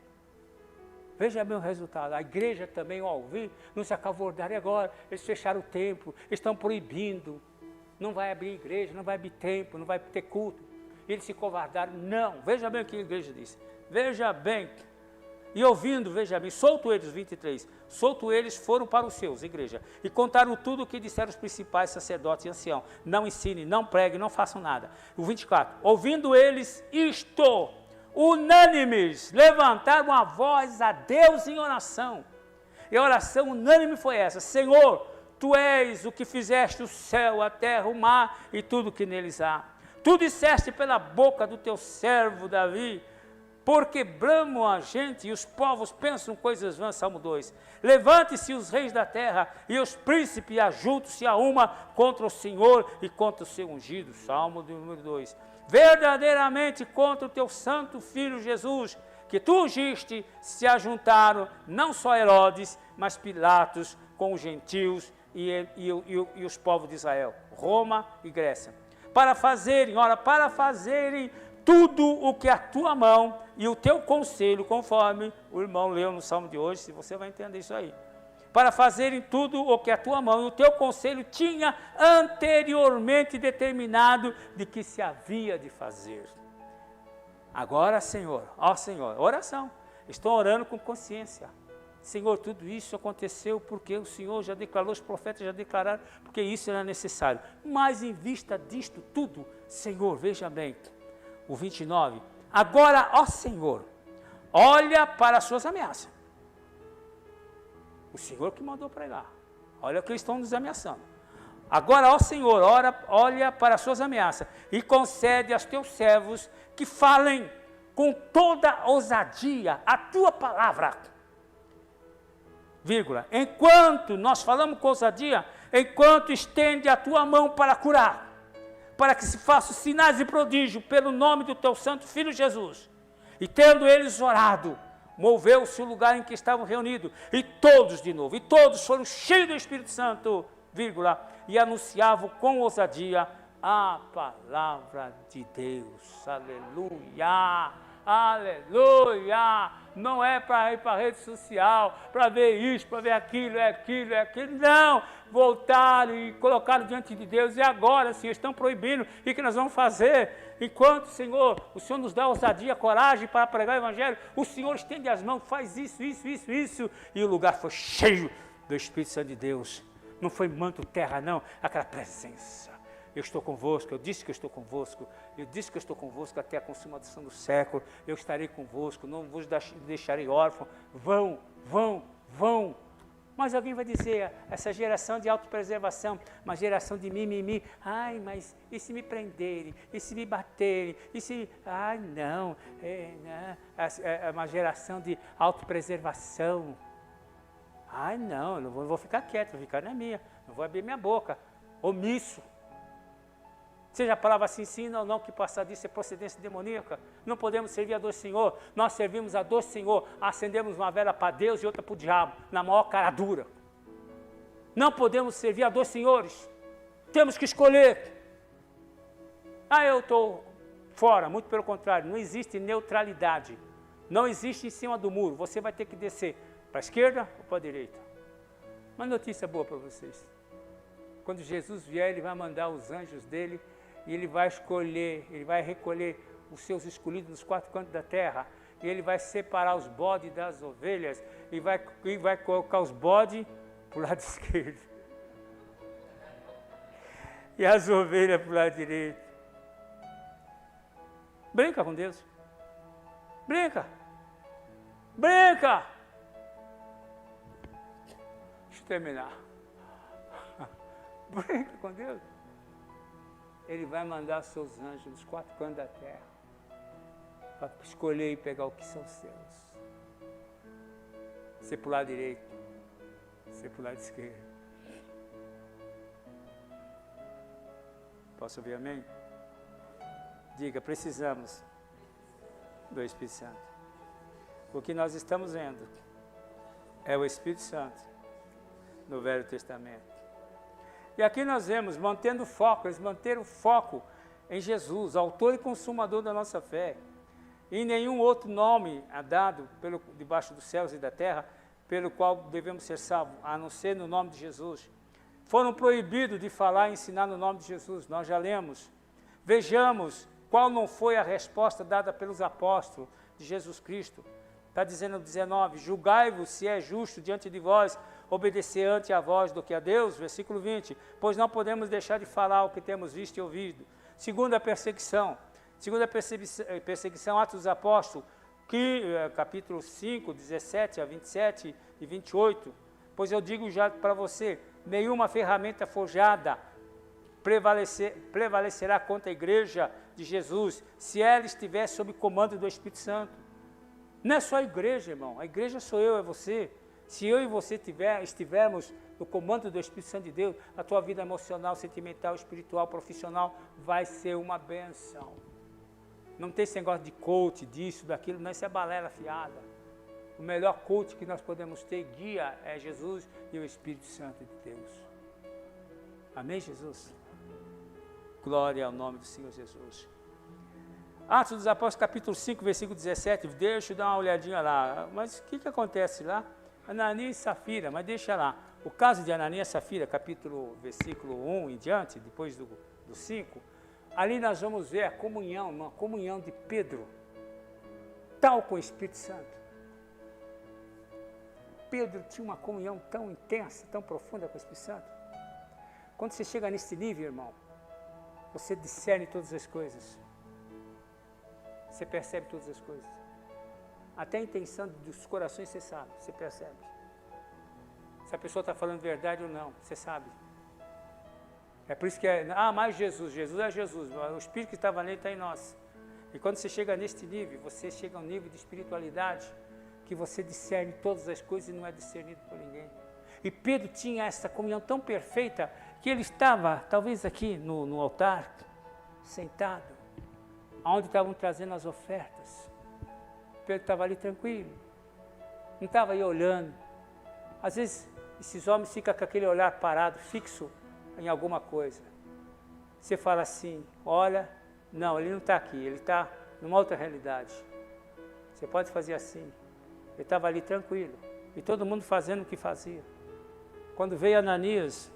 Veja bem o resultado. A igreja também, ao ouvir, não se acavordaram agora. Eles fecharam o templo, estão proibindo. Não vai abrir igreja, não vai abrir templo, não vai ter culto. E eles se covardaram. Não, veja bem o que a igreja disse. Veja bem. E ouvindo, veja bem, solto eles, 23, solto eles foram para os seus, igreja, e contaram tudo o que disseram os principais sacerdotes e anciãos. Não ensinem, não preguem, não façam nada. O 24, ouvindo eles isto, unânimes, levantaram a voz a Deus em oração. E a oração unânime foi essa, Senhor, Tu és o que fizeste o céu, a terra, o mar e tudo que neles há. Tu disseste pela boca do Teu servo Davi, porque bramam a gente e os povos pensam coisas vãs, Salmo 2. Levante-se os reis da terra e os príncipes ajuntam-se a uma contra o Senhor e contra o seu ungido, Salmo número 2. Verdadeiramente contra o teu santo filho Jesus, que tu ungiste, se ajuntaram não só Herodes, mas Pilatos com os gentios e os povos de Israel, Roma e Grécia, para fazerem tudo o que a tua mão e o teu conselho, conforme o irmão leu no Salmo de hoje, se você vai entender isso aí, para fazerem tudo o que a tua mão e o teu conselho tinha anteriormente determinado de que se havia de fazer. Agora, Senhor, ó Senhor, oração, estou orando com consciência. Senhor, tudo isso aconteceu porque o Senhor já declarou, os profetas já declararam, porque isso era necessário. Mas em vista disto tudo, Senhor, veja bem, o 29, agora, ó Senhor, olha para as suas ameaças. O Senhor que mandou pregar. Olha o que eles estão nos ameaçando. Agora, ó Senhor, olha para as suas ameaças e concede aos teus servos que falem com toda ousadia a tua palavra. Vírgula. Enquanto nós falamos com ousadia, enquanto estende a tua mão para curar, para que se façam sinais e prodígios pelo nome do teu santo Filho Jesus. E tendo eles orado, moveu-se o lugar em que estavam reunidos, e todos foram cheios do Espírito Santo, vírgula, e anunciavam com ousadia a palavra de Deus. Aleluia! Aleluia! Não é para ir para a rede social, para ver isso, para ver aquilo, não! Voltaram e colocaram diante de Deus, e agora, Senhor, estão proibindo, e o que nós vamos fazer? Enquanto, Senhor, o Senhor nos dá ousadia, coragem para pregar o Evangelho, o Senhor estende as mãos, faz isso, e o lugar foi cheio do Espírito Santo de Deus. Não foi manto terra, não, aquela presença. eu estou convosco, eu disse que eu estou convosco, eu disse que eu estou convosco até a consumação do século, eu estarei convosco, não vos deixarei órfão, vão, vão, vão. Mas alguém vai dizer, essa geração de autopreservação, uma geração de mimimi, ai, mas e se me prenderem, e se me baterem, e se... Ai, não, é uma geração de autopreservação. Ai, não, eu não vou ficar quieto, vou ficar na minha, não vou abrir minha boca, omisso. Seja a palavra assim, sim ou não, que passar disso é procedência demoníaca. Não podemos servir a dois senhores. Nós servimos a dois senhores. Acendemos uma vela para Deus e outra para o diabo, na maior cara dura. Não podemos servir a dois senhores. Temos que escolher. Ah, eu estou fora. Muito pelo contrário, não existe neutralidade. Não existe em cima do muro. Você vai ter que descer para a esquerda ou para a direita. Uma notícia boa para vocês. Quando Jesus vier, Ele vai mandar os anjos dEle e Ele vai escolher, Ele vai recolher os seus escolhidos nos quatro cantos da terra, e Ele vai separar os bodes das ovelhas, e vai colocar os bodes para o lado esquerdo, e as ovelhas para o lado direito. Brinca com Deus. Brinca. Brinca. Deixa eu terminar. Brinca com Deus. Ele vai mandar seus anjos nos quatro cantos da terra para escolher e pegar o que são seus. Você para o lado direito, você para o lado esquerdo. Posso ouvir amém? Diga, precisamos do Espírito Santo. O que nós estamos vendo é o Espírito Santo no Velho Testamento. E aqui nós vemos, mantendo o foco, eles manteram o foco em Jesus, autor e consumador da nossa fé. E nenhum outro nome é dado debaixo dos céus e da terra, pelo qual devemos ser salvos, a não ser no nome de Jesus. Foram proibidos de falar e ensinar no nome de Jesus, nós já lemos. Vejamos qual não foi a resposta dada pelos apóstolos de Jesus Cristo. Está dizendo no 19, julgai-vos se é justo diante de vós, obedecer ante a vós do que a Deus, versículo 20, pois não podemos deixar de falar o que temos visto e ouvido. Segunda perseguição, Atos dos Apóstolos, capítulo 5, 17 a 27 e 28, pois eu digo já para você, nenhuma ferramenta forjada prevalecerá contra a igreja de Jesus, se ela estiver sob comando do Espírito Santo. Não é só a igreja, irmão, a igreja sou eu, é você. Se eu e você estivermos no comando do Espírito Santo de Deus, a tua vida emocional, sentimental, espiritual, profissional vai ser uma benção. Não tem esse negócio de coach, disso, daquilo, não, isso é balela fiada. O melhor coach que nós podemos ter, guia, é Jesus e o Espírito Santo de Deus. Amém, Jesus? Glória ao nome do Senhor Jesus. Atos dos Apóstolos, capítulo 5, versículo 17, deixa eu dar uma olhadinha lá. Mas o que acontece lá? Ananias e Safira, mas deixa lá. O caso de Ananias e Safira, versículo 1 em diante, depois do 5, ali nós vamos ver a comunhão, uma comunhão de Pedro, tal com o Espírito Santo. Pedro tinha uma comunhão tão intensa, tão profunda com o Espírito Santo. Quando você chega nesse nível, irmão, você discerne todas as coisas. Você percebe todas as coisas. Até a intenção dos corações você sabe, você percebe. Se a pessoa está falando verdade ou não, você sabe. É por isso que mais Jesus é Jesus, o Espírito que estava nele está em nós. E quando você chega neste nível, você chega a um nível de espiritualidade que você discerne todas as coisas e não é discernido por ninguém. E Pedro tinha essa comunhão tão perfeita que ele estava, talvez aqui no altar, sentado, onde estavam trazendo as ofertas. Pedro estava ali tranquilo, não estava aí olhando. Às vezes, esses homens ficam com aquele olhar parado, fixo em alguma coisa. Você fala assim, olha, não, ele não está aqui, ele está numa outra realidade. Você pode fazer assim. Ele estava ali tranquilo, e todo mundo fazendo o que fazia. Quando veio Ananias,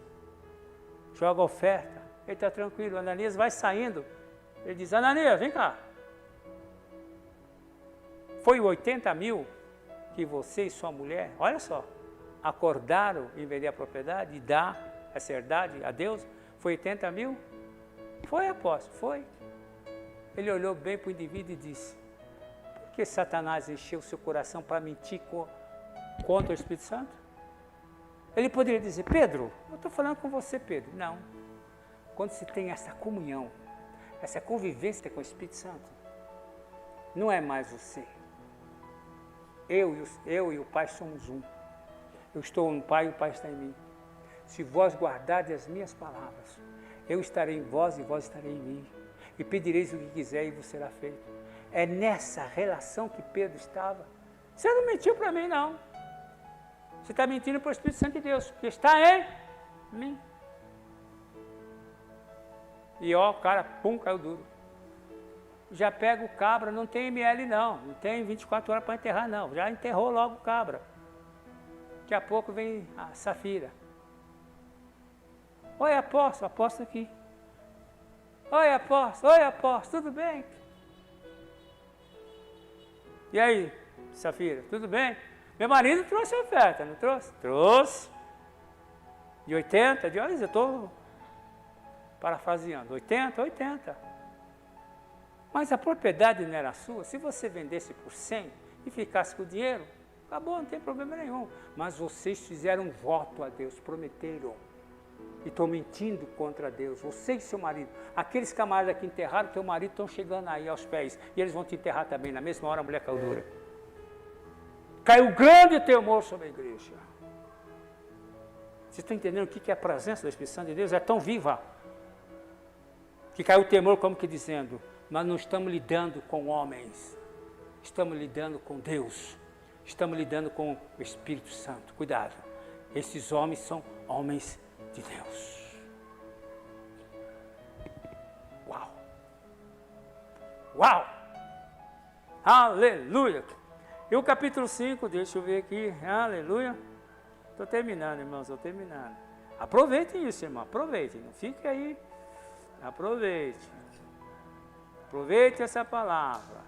joga a oferta, ele está tranquilo. Ananias vai saindo, ele diz, Ananias, vem cá. Foi 80 mil que você e sua mulher, olha só, acordaram em vender a propriedade e dar essa herdade a Deus? Foi 80 mil? Foi, apóstolo, foi. Ele olhou bem para o indivíduo e disse: por que Satanás encheu o seu coração para mentir contra o Espírito Santo? Ele poderia dizer: Pedro, eu estou falando com você, Pedro. Não. Quando se tem essa comunhão, essa convivência com o Espírito Santo, não é mais você. Eu e o Pai somos um. Eu estou no Pai e o Pai está em mim. Se vós guardardes as minhas palavras, eu estarei em vós e vós estarei em mim. E pedireis o que quiser e vos será feito. É nessa relação que Pedro estava. Você não mentiu para mim, não. Você está mentindo para o Espírito Santo de Deus, que está em mim. E ó, o cara, pum, caiu duro. Já pega o cabra, não tem ML não tem 24 horas para enterrar não, já enterrou logo o cabra. Daqui a pouco vem a Safira. Oi, apóstolo aqui. Oi, apóstolo, tudo bem? E aí, Safira, tudo bem? Meu marido trouxe a oferta, não trouxe? Trouxe. De 80, olha, eu estou parafraseando, 80. Mas a propriedade não era sua. Se você vendesse por 100 e ficasse com o dinheiro, acabou, não tem problema nenhum. Mas vocês fizeram um voto a Deus, prometeram. E estão mentindo contra Deus, você e seu marido. Aqueles camaradas que enterraram teu marido estão chegando aí aos pés. E eles vão te enterrar também. Na mesma hora a mulher caiu dura. Caiu grande temor sobre a igreja. Vocês estão entendendo o que é a presença da Espírito Santo de Deus? É tão viva. Que caiu o temor como que dizendo: nós não estamos lidando com homens. Estamos lidando com Deus. Estamos lidando com o Espírito Santo. Cuidado. Esses homens são homens de Deus. Uau! Uau! Aleluia! E o capítulo 5, deixa eu ver aqui. Aleluia! Estou terminando, irmãos, estou terminando. Aproveitem isso, irmão, aproveitem. Não fique aí. Aproveite. Aproveite essa palavra.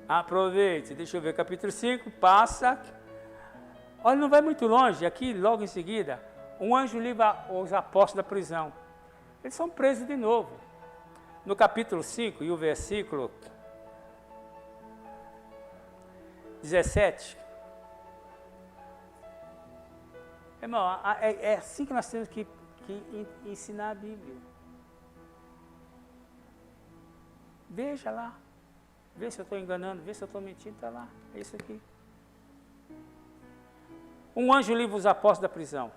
Aproveite, deixa eu ver, capítulo 5, passa. Olha, não vai muito longe, aqui logo em seguida, um anjo livra os apóstolos da prisão. Eles são presos de novo. No capítulo 5 e o versículo 17. Irmão, é assim que nós temos que ensinar a Bíblia. Veja lá. Vê se eu estou enganando, vê se eu estou mentindo, está lá. É isso aqui. Um anjo livra os apóstolos da prisão.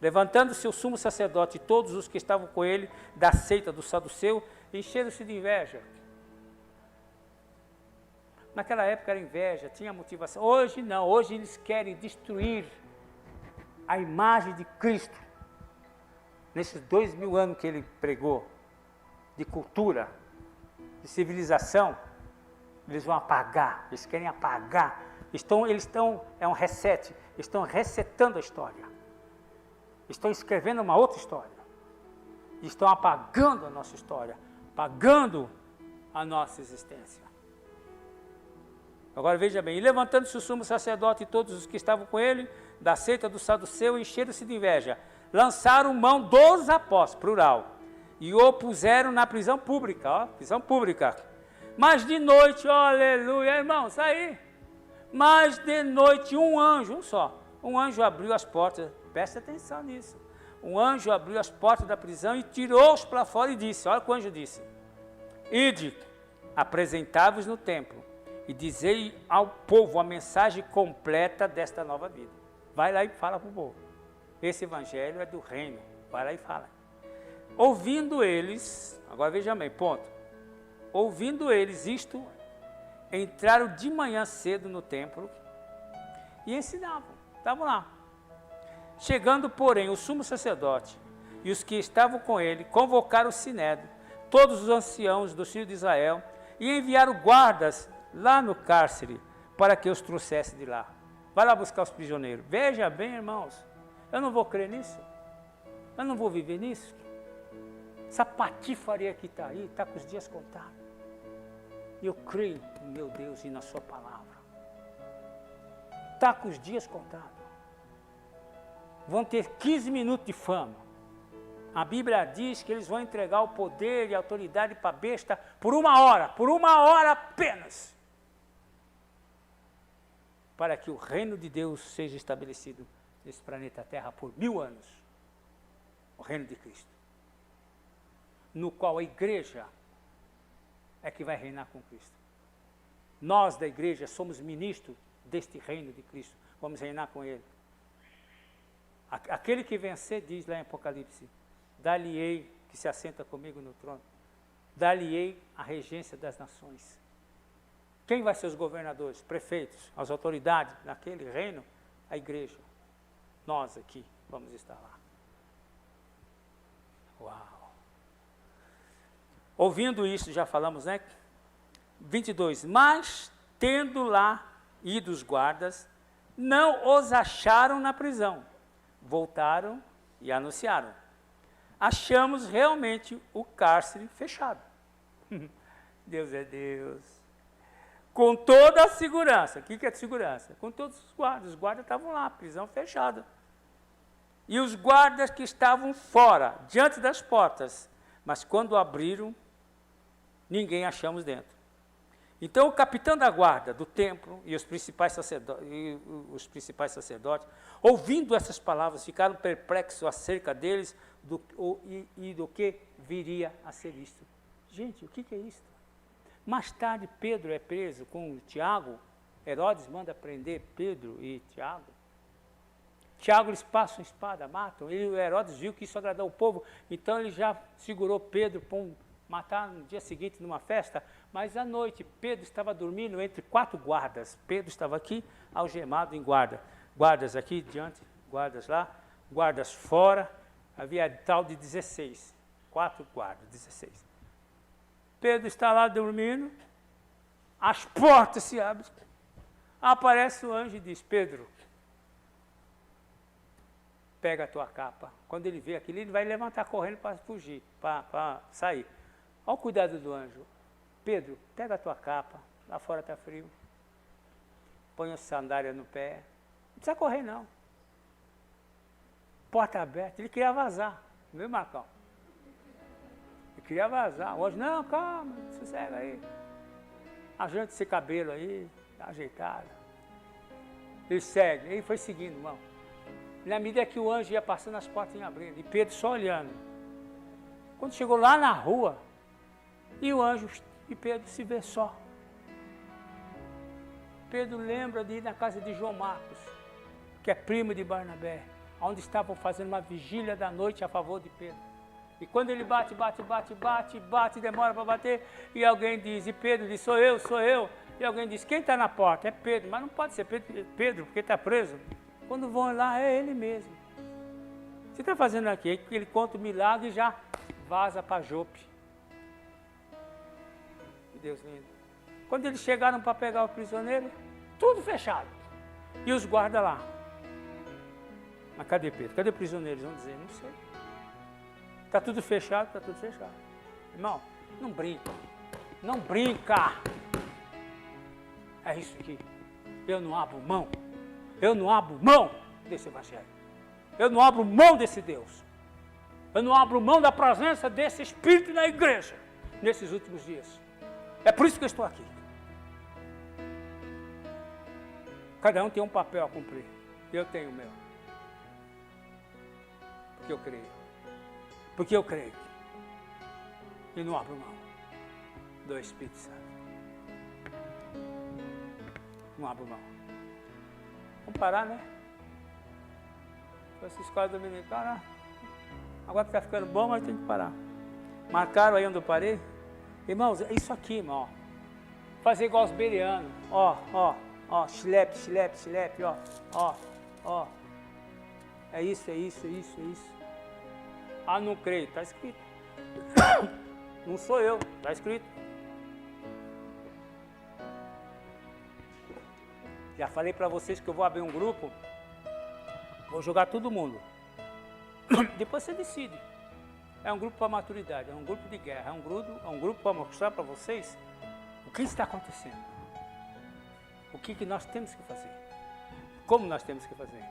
Levantando-se o sumo sacerdote e todos os que estavam com ele, da seita do saduceu, encheram-se de inveja. Naquela época era inveja, tinha motivação. Hoje não, hoje eles querem destruir a imagem de Cristo. Nesses 2000 anos que ele pregou, de cultura, de civilização, eles vão apagar, eles querem apagar. É um reset, estão resetando a história. Estão escrevendo uma outra história. Estão apagando a nossa história, apagando a nossa existência. Agora veja bem, e levantando-se o sumo sacerdote e todos os que estavam com ele, da seita do saduceu, encheram-se de inveja, lançaram mão dos apóstolos, plural, e o puseram na prisão pública, prisão pública. Mas de noite, oh, aleluia, irmãos, aí, mas de noite um anjo abriu as portas, presta atenção nisso, um anjo abriu as portas da prisão e tirou-os para fora e disse, olha o que o anjo disse, ide, apresentai-vos no templo, e dizei ao povo a mensagem completa desta nova vida. Vai lá e fala para o povo, esse evangelho é do reino, vai lá e fala. Ouvindo eles, agora veja bem, ponto. Ouvindo eles isto, entraram de manhã cedo no templo e ensinavam, estavam lá. Chegando, porém, o sumo sacerdote e os que estavam com ele, convocaram o sinédrio, todos os anciãos dos filhos de Israel, e enviaram guardas lá no cárcere, para que os trouxesse de lá. Vai lá buscar os prisioneiros. Veja bem, irmãos, eu não vou crer nisso, eu não vou viver nisso. Essa patifaria que está aí, está com os dias contados. E eu creio no meu Deus e na sua palavra. Está com os dias contados. vão ter 15 minutos de fama. A Bíblia diz que eles vão entregar o poder e a autoridade para a besta por 1 hora apenas. Para que o reino de Deus seja estabelecido nesse planeta Terra por 1000 anos. O reino de Cristo. No qual a igreja é que vai reinar com Cristo. Nós da igreja somos ministros deste reino de Cristo. Vamos reinar com Ele. Aquele que vencer, diz lá em Apocalipse, dar-lhe-ei, que se assenta comigo no trono, dar-lhe-ei a regência das nações. Quem vai ser os governadores, prefeitos, as autoridades naquele reino? A igreja. Nós aqui vamos estar lá. Uau! Ouvindo isso, já falamos, né? 22. Mas, tendo lá ido os guardas, não os acharam na prisão. Voltaram e anunciaram. Achamos realmente o cárcere fechado. Deus é Deus. Com toda a segurança. O que é segurança? Com todos os guardas estavam lá, prisão fechada. E os guardas que estavam fora, diante das portas, mas quando abriram, ninguém achamos dentro. Então o capitão da guarda do templo e os principais sacerdotes, ouvindo essas palavras, ficaram perplexos acerca deles do que viria a ser isto. Gente, o que é isto? Mais tarde Pedro é preso com Tiago, Herodes manda prender Pedro e Tiago. Tiago, eles passam a espada, matam. O Herodes viu que isso agradou o povo, então ele já segurou Pedro para matar no dia seguinte numa festa, mas à noite Pedro estava dormindo entre 4 guardas. Pedro estava aqui, algemado em guarda. Guardas aqui diante, guardas lá, guardas fora, havia tal de 16. 4 guardas, 16. Pedro está lá dormindo, as portas se abrem, aparece o anjo e diz, Pedro, pega a tua capa. Quando ele vê aquilo, ele vai levantar correndo para fugir, para sair. Olha o cuidado do anjo. Pedro, pega a tua capa, lá fora está frio. Põe a sandália no pé. Não precisa correr, não. Porta aberta. Ele queria vazar. Viu, Marcão? Ele queria vazar. O anjo, não, calma, sossega aí. Ajeita esse cabelo aí, tá ajeitado. Ele segue. Ele foi seguindo, irmão. Na medida que o anjo ia passando, as portas iam abrindo. E Pedro só olhando. Quando chegou lá na rua, e o anjo e Pedro se vê só. Pedro lembra de ir na casa de João Marcos, que é primo de Barnabé, onde estavam fazendo uma vigília da noite a favor de Pedro. E quando ele bate, demora para bater, e alguém diz, e Pedro diz, sou eu. E alguém diz, quem está na porta? É Pedro, mas não pode ser Pedro, porque está preso. Quando vão lá, é ele mesmo. Você está fazendo aqui? Ele conta o milagre e já vaza para Jope. Deus lindo. Quando eles chegaram para pegar o prisioneiro, tudo fechado. E os guardas lá. Mas cadê Pedro? Cadê o prisioneiro? Eles vão dizer, não sei. Está tudo fechado, está tudo fechado. Irmão, não brinca. Não brinca. É isso aqui. Eu não abro mão. Eu não abro mão desse evangelho. Eu não abro mão desse Deus. Eu não abro mão da presença desse Espírito na igreja nesses últimos dias. É por isso que eu estou aqui. Cada um tem um papel a cumprir. Eu tenho o meu. Porque eu creio. Porque eu creio. E não abro mão do Espírito Santo. Não abro mão. Vamos parar, né? Essa escola dominicana, agora que está ficando bom, mas tem que parar. Marcaram aí onde eu parei? Irmãos, é isso aqui, irmão. Fazer igual os bereanos. Ó, chilepe, ó. É isso. Ah, não creio, está escrito. Não sou eu, está escrito. Já falei para vocês que eu vou abrir um grupo, vou jogar todo mundo. Depois você decide. É um grupo para maturidade, é um grupo de guerra, é um grupo para mostrar para vocês o que está acontecendo. O que nós temos que fazer. Como nós temos que fazer.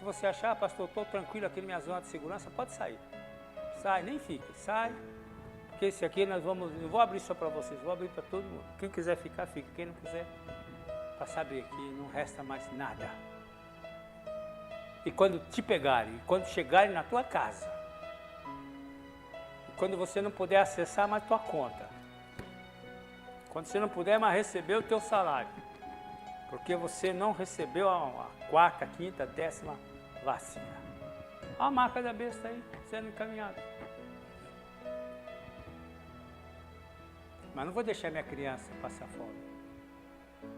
Se você achar, pastor, estou tranquilo aqui na minha zona de segurança, pode sair. Sai, nem fique, sai. Porque esse aqui nós vamos, não vou abrir só para vocês, vou abrir para todo mundo. Quem quiser ficar, fica. Quem não quiser, para saber que não resta mais nada. E quando te pegarem, quando chegarem na tua casa, e quando você não puder acessar mais tua conta, quando você não puder mais receber o teu salário, porque você não recebeu a 4ª, 5ª, 10ª vacina. Olha a marca da besta aí, sendo encaminhada. Mas não vou deixar minha criança passar fome.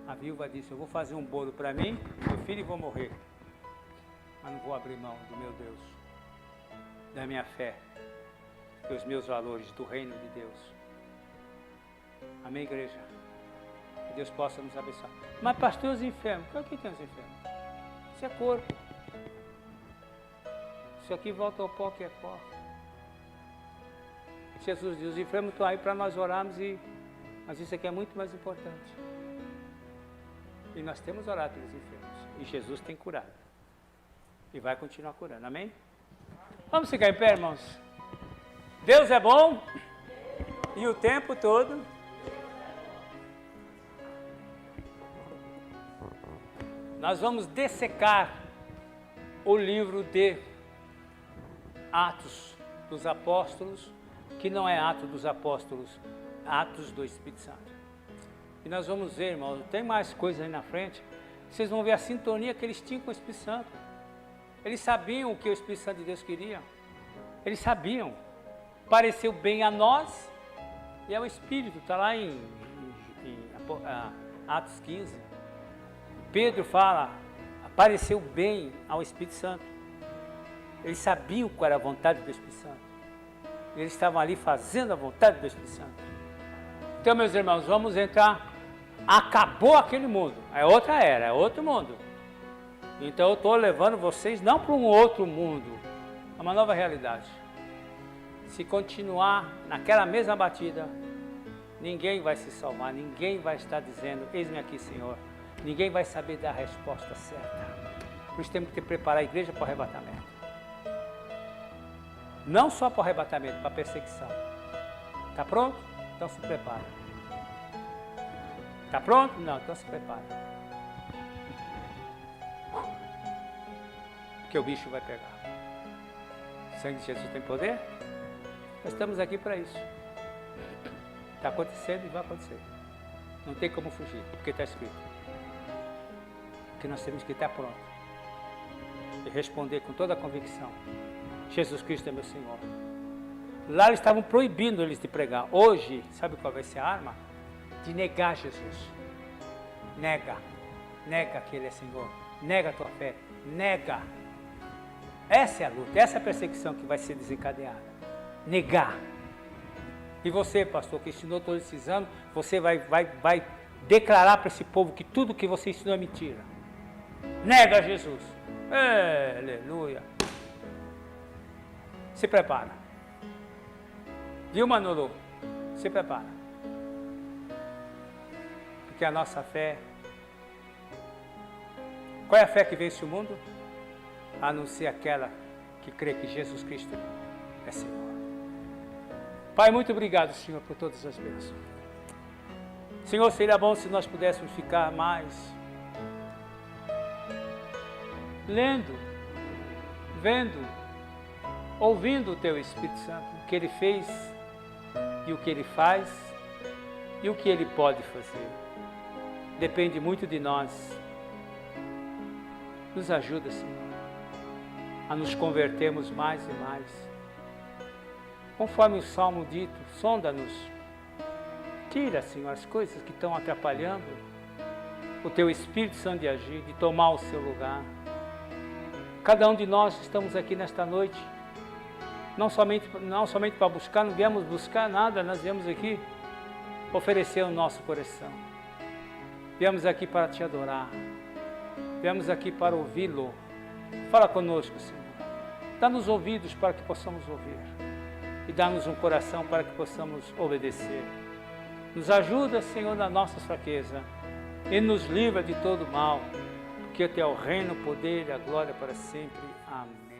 A viúva disse, eu vou fazer um bolo para mim, meu filho, e vou morrer. Mas não vou abrir mão do meu Deus, da minha fé, dos meus valores, do reino de Deus. Amém, igreja? Que Deus possa nos abençoar. Mas pastor, os enfermos, o que tem os enfermos? Isso é corpo. Isso aqui volta ao pó que é pó. Jesus diz, os enfermos estão aí para nós orarmos, mas isso aqui é muito mais importante. E nós temos orado pelos enfermos. E Jesus tem curado. E vai continuar curando. Amém? Vamos ficar em pé, irmãos. Deus é bom. E o tempo todo. Nós vamos dessecar o livro de Atos dos Apóstolos, que não é Atos dos Apóstolos, Atos do Espírito Santo. E nós vamos ver, irmãos, tem mais coisas aí na frente. Vocês vão ver a sintonia que eles tinham com o Espírito Santo. Eles sabiam o que o Espírito Santo de Deus queria. Eles sabiam. Pareceu bem a nós e ao Espírito. Está lá em Atos 15. Pedro fala, pareceu bem ao Espírito Santo. Eles sabiam qual era a vontade do Espírito Santo. Eles estavam ali fazendo a vontade do Espírito Santo. Então, meus irmãos, vamos entrar. Acabou aquele mundo. É outra era, é outro mundo. Então eu estou levando vocês não para um outro mundo, é uma nova realidade. Se continuar naquela mesma batida, ninguém vai se salvar, ninguém vai estar dizendo, eis-me aqui, Senhor. Ninguém vai saber dar a resposta certa. Por isso temos que preparar a igreja para o arrebatamento. Não só para o arrebatamento, para a perseguição. Está pronto? Então se prepara. Está pronto? Não, então se prepara. Porque o bicho vai pegar. O sangue de Jesus tem poder? Nós estamos aqui para isso. Está acontecendo e vai acontecer. Não tem como fugir, porque está escrito. Porque nós temos que estar prontos. E responder com toda a convicção. Jesus Cristo é meu Senhor. Lá eles estavam proibindo eles de pregar. Hoje, sabe qual vai ser a arma? De negar Jesus. Nega. Nega que Ele é Senhor. Nega a tua fé. Nega. Essa é a luta, essa é a perseguição que vai ser desencadeada. Negar. E você, pastor, que ensinou todos esses anos, você vai declarar para esse povo que tudo que você ensinou é mentira. Nega Jesus. Aleluia. Se prepara. Viu, Manolo? Se prepara. Porque a nossa fé... Qual é a fé que vence o mundo? A não ser aquela que crê que Jesus Cristo é Senhor. Pai, muito obrigado, Senhor, por todas as bênçãos. Senhor, seria bom se nós pudéssemos ficar mais lendo, vendo, ouvindo o Teu Espírito Santo, o que Ele fez e o que Ele faz e o que Ele pode fazer. Depende muito de nós. Nos ajuda, Senhor, a nos convertermos mais e mais. Conforme o Salmo dito, sonda-nos. Tira, Senhor, as coisas que estão atrapalhando o Teu Espírito Santo de agir, de tomar o seu lugar. Cada um de nós estamos aqui nesta noite, não somente para buscar, não viemos buscar nada, nós viemos aqui oferecer o nosso coração. Viemos aqui para Te adorar. Viemos aqui para ouvi-lo. Fala conosco, Senhor. Dá-nos ouvidos para que possamos ouvir. E dá-nos um coração para que possamos obedecer. Nos ajuda, Senhor, na nossa fraqueza. E nos livra de todo mal. porque teu reino, o poder e a glória para sempre. Amém.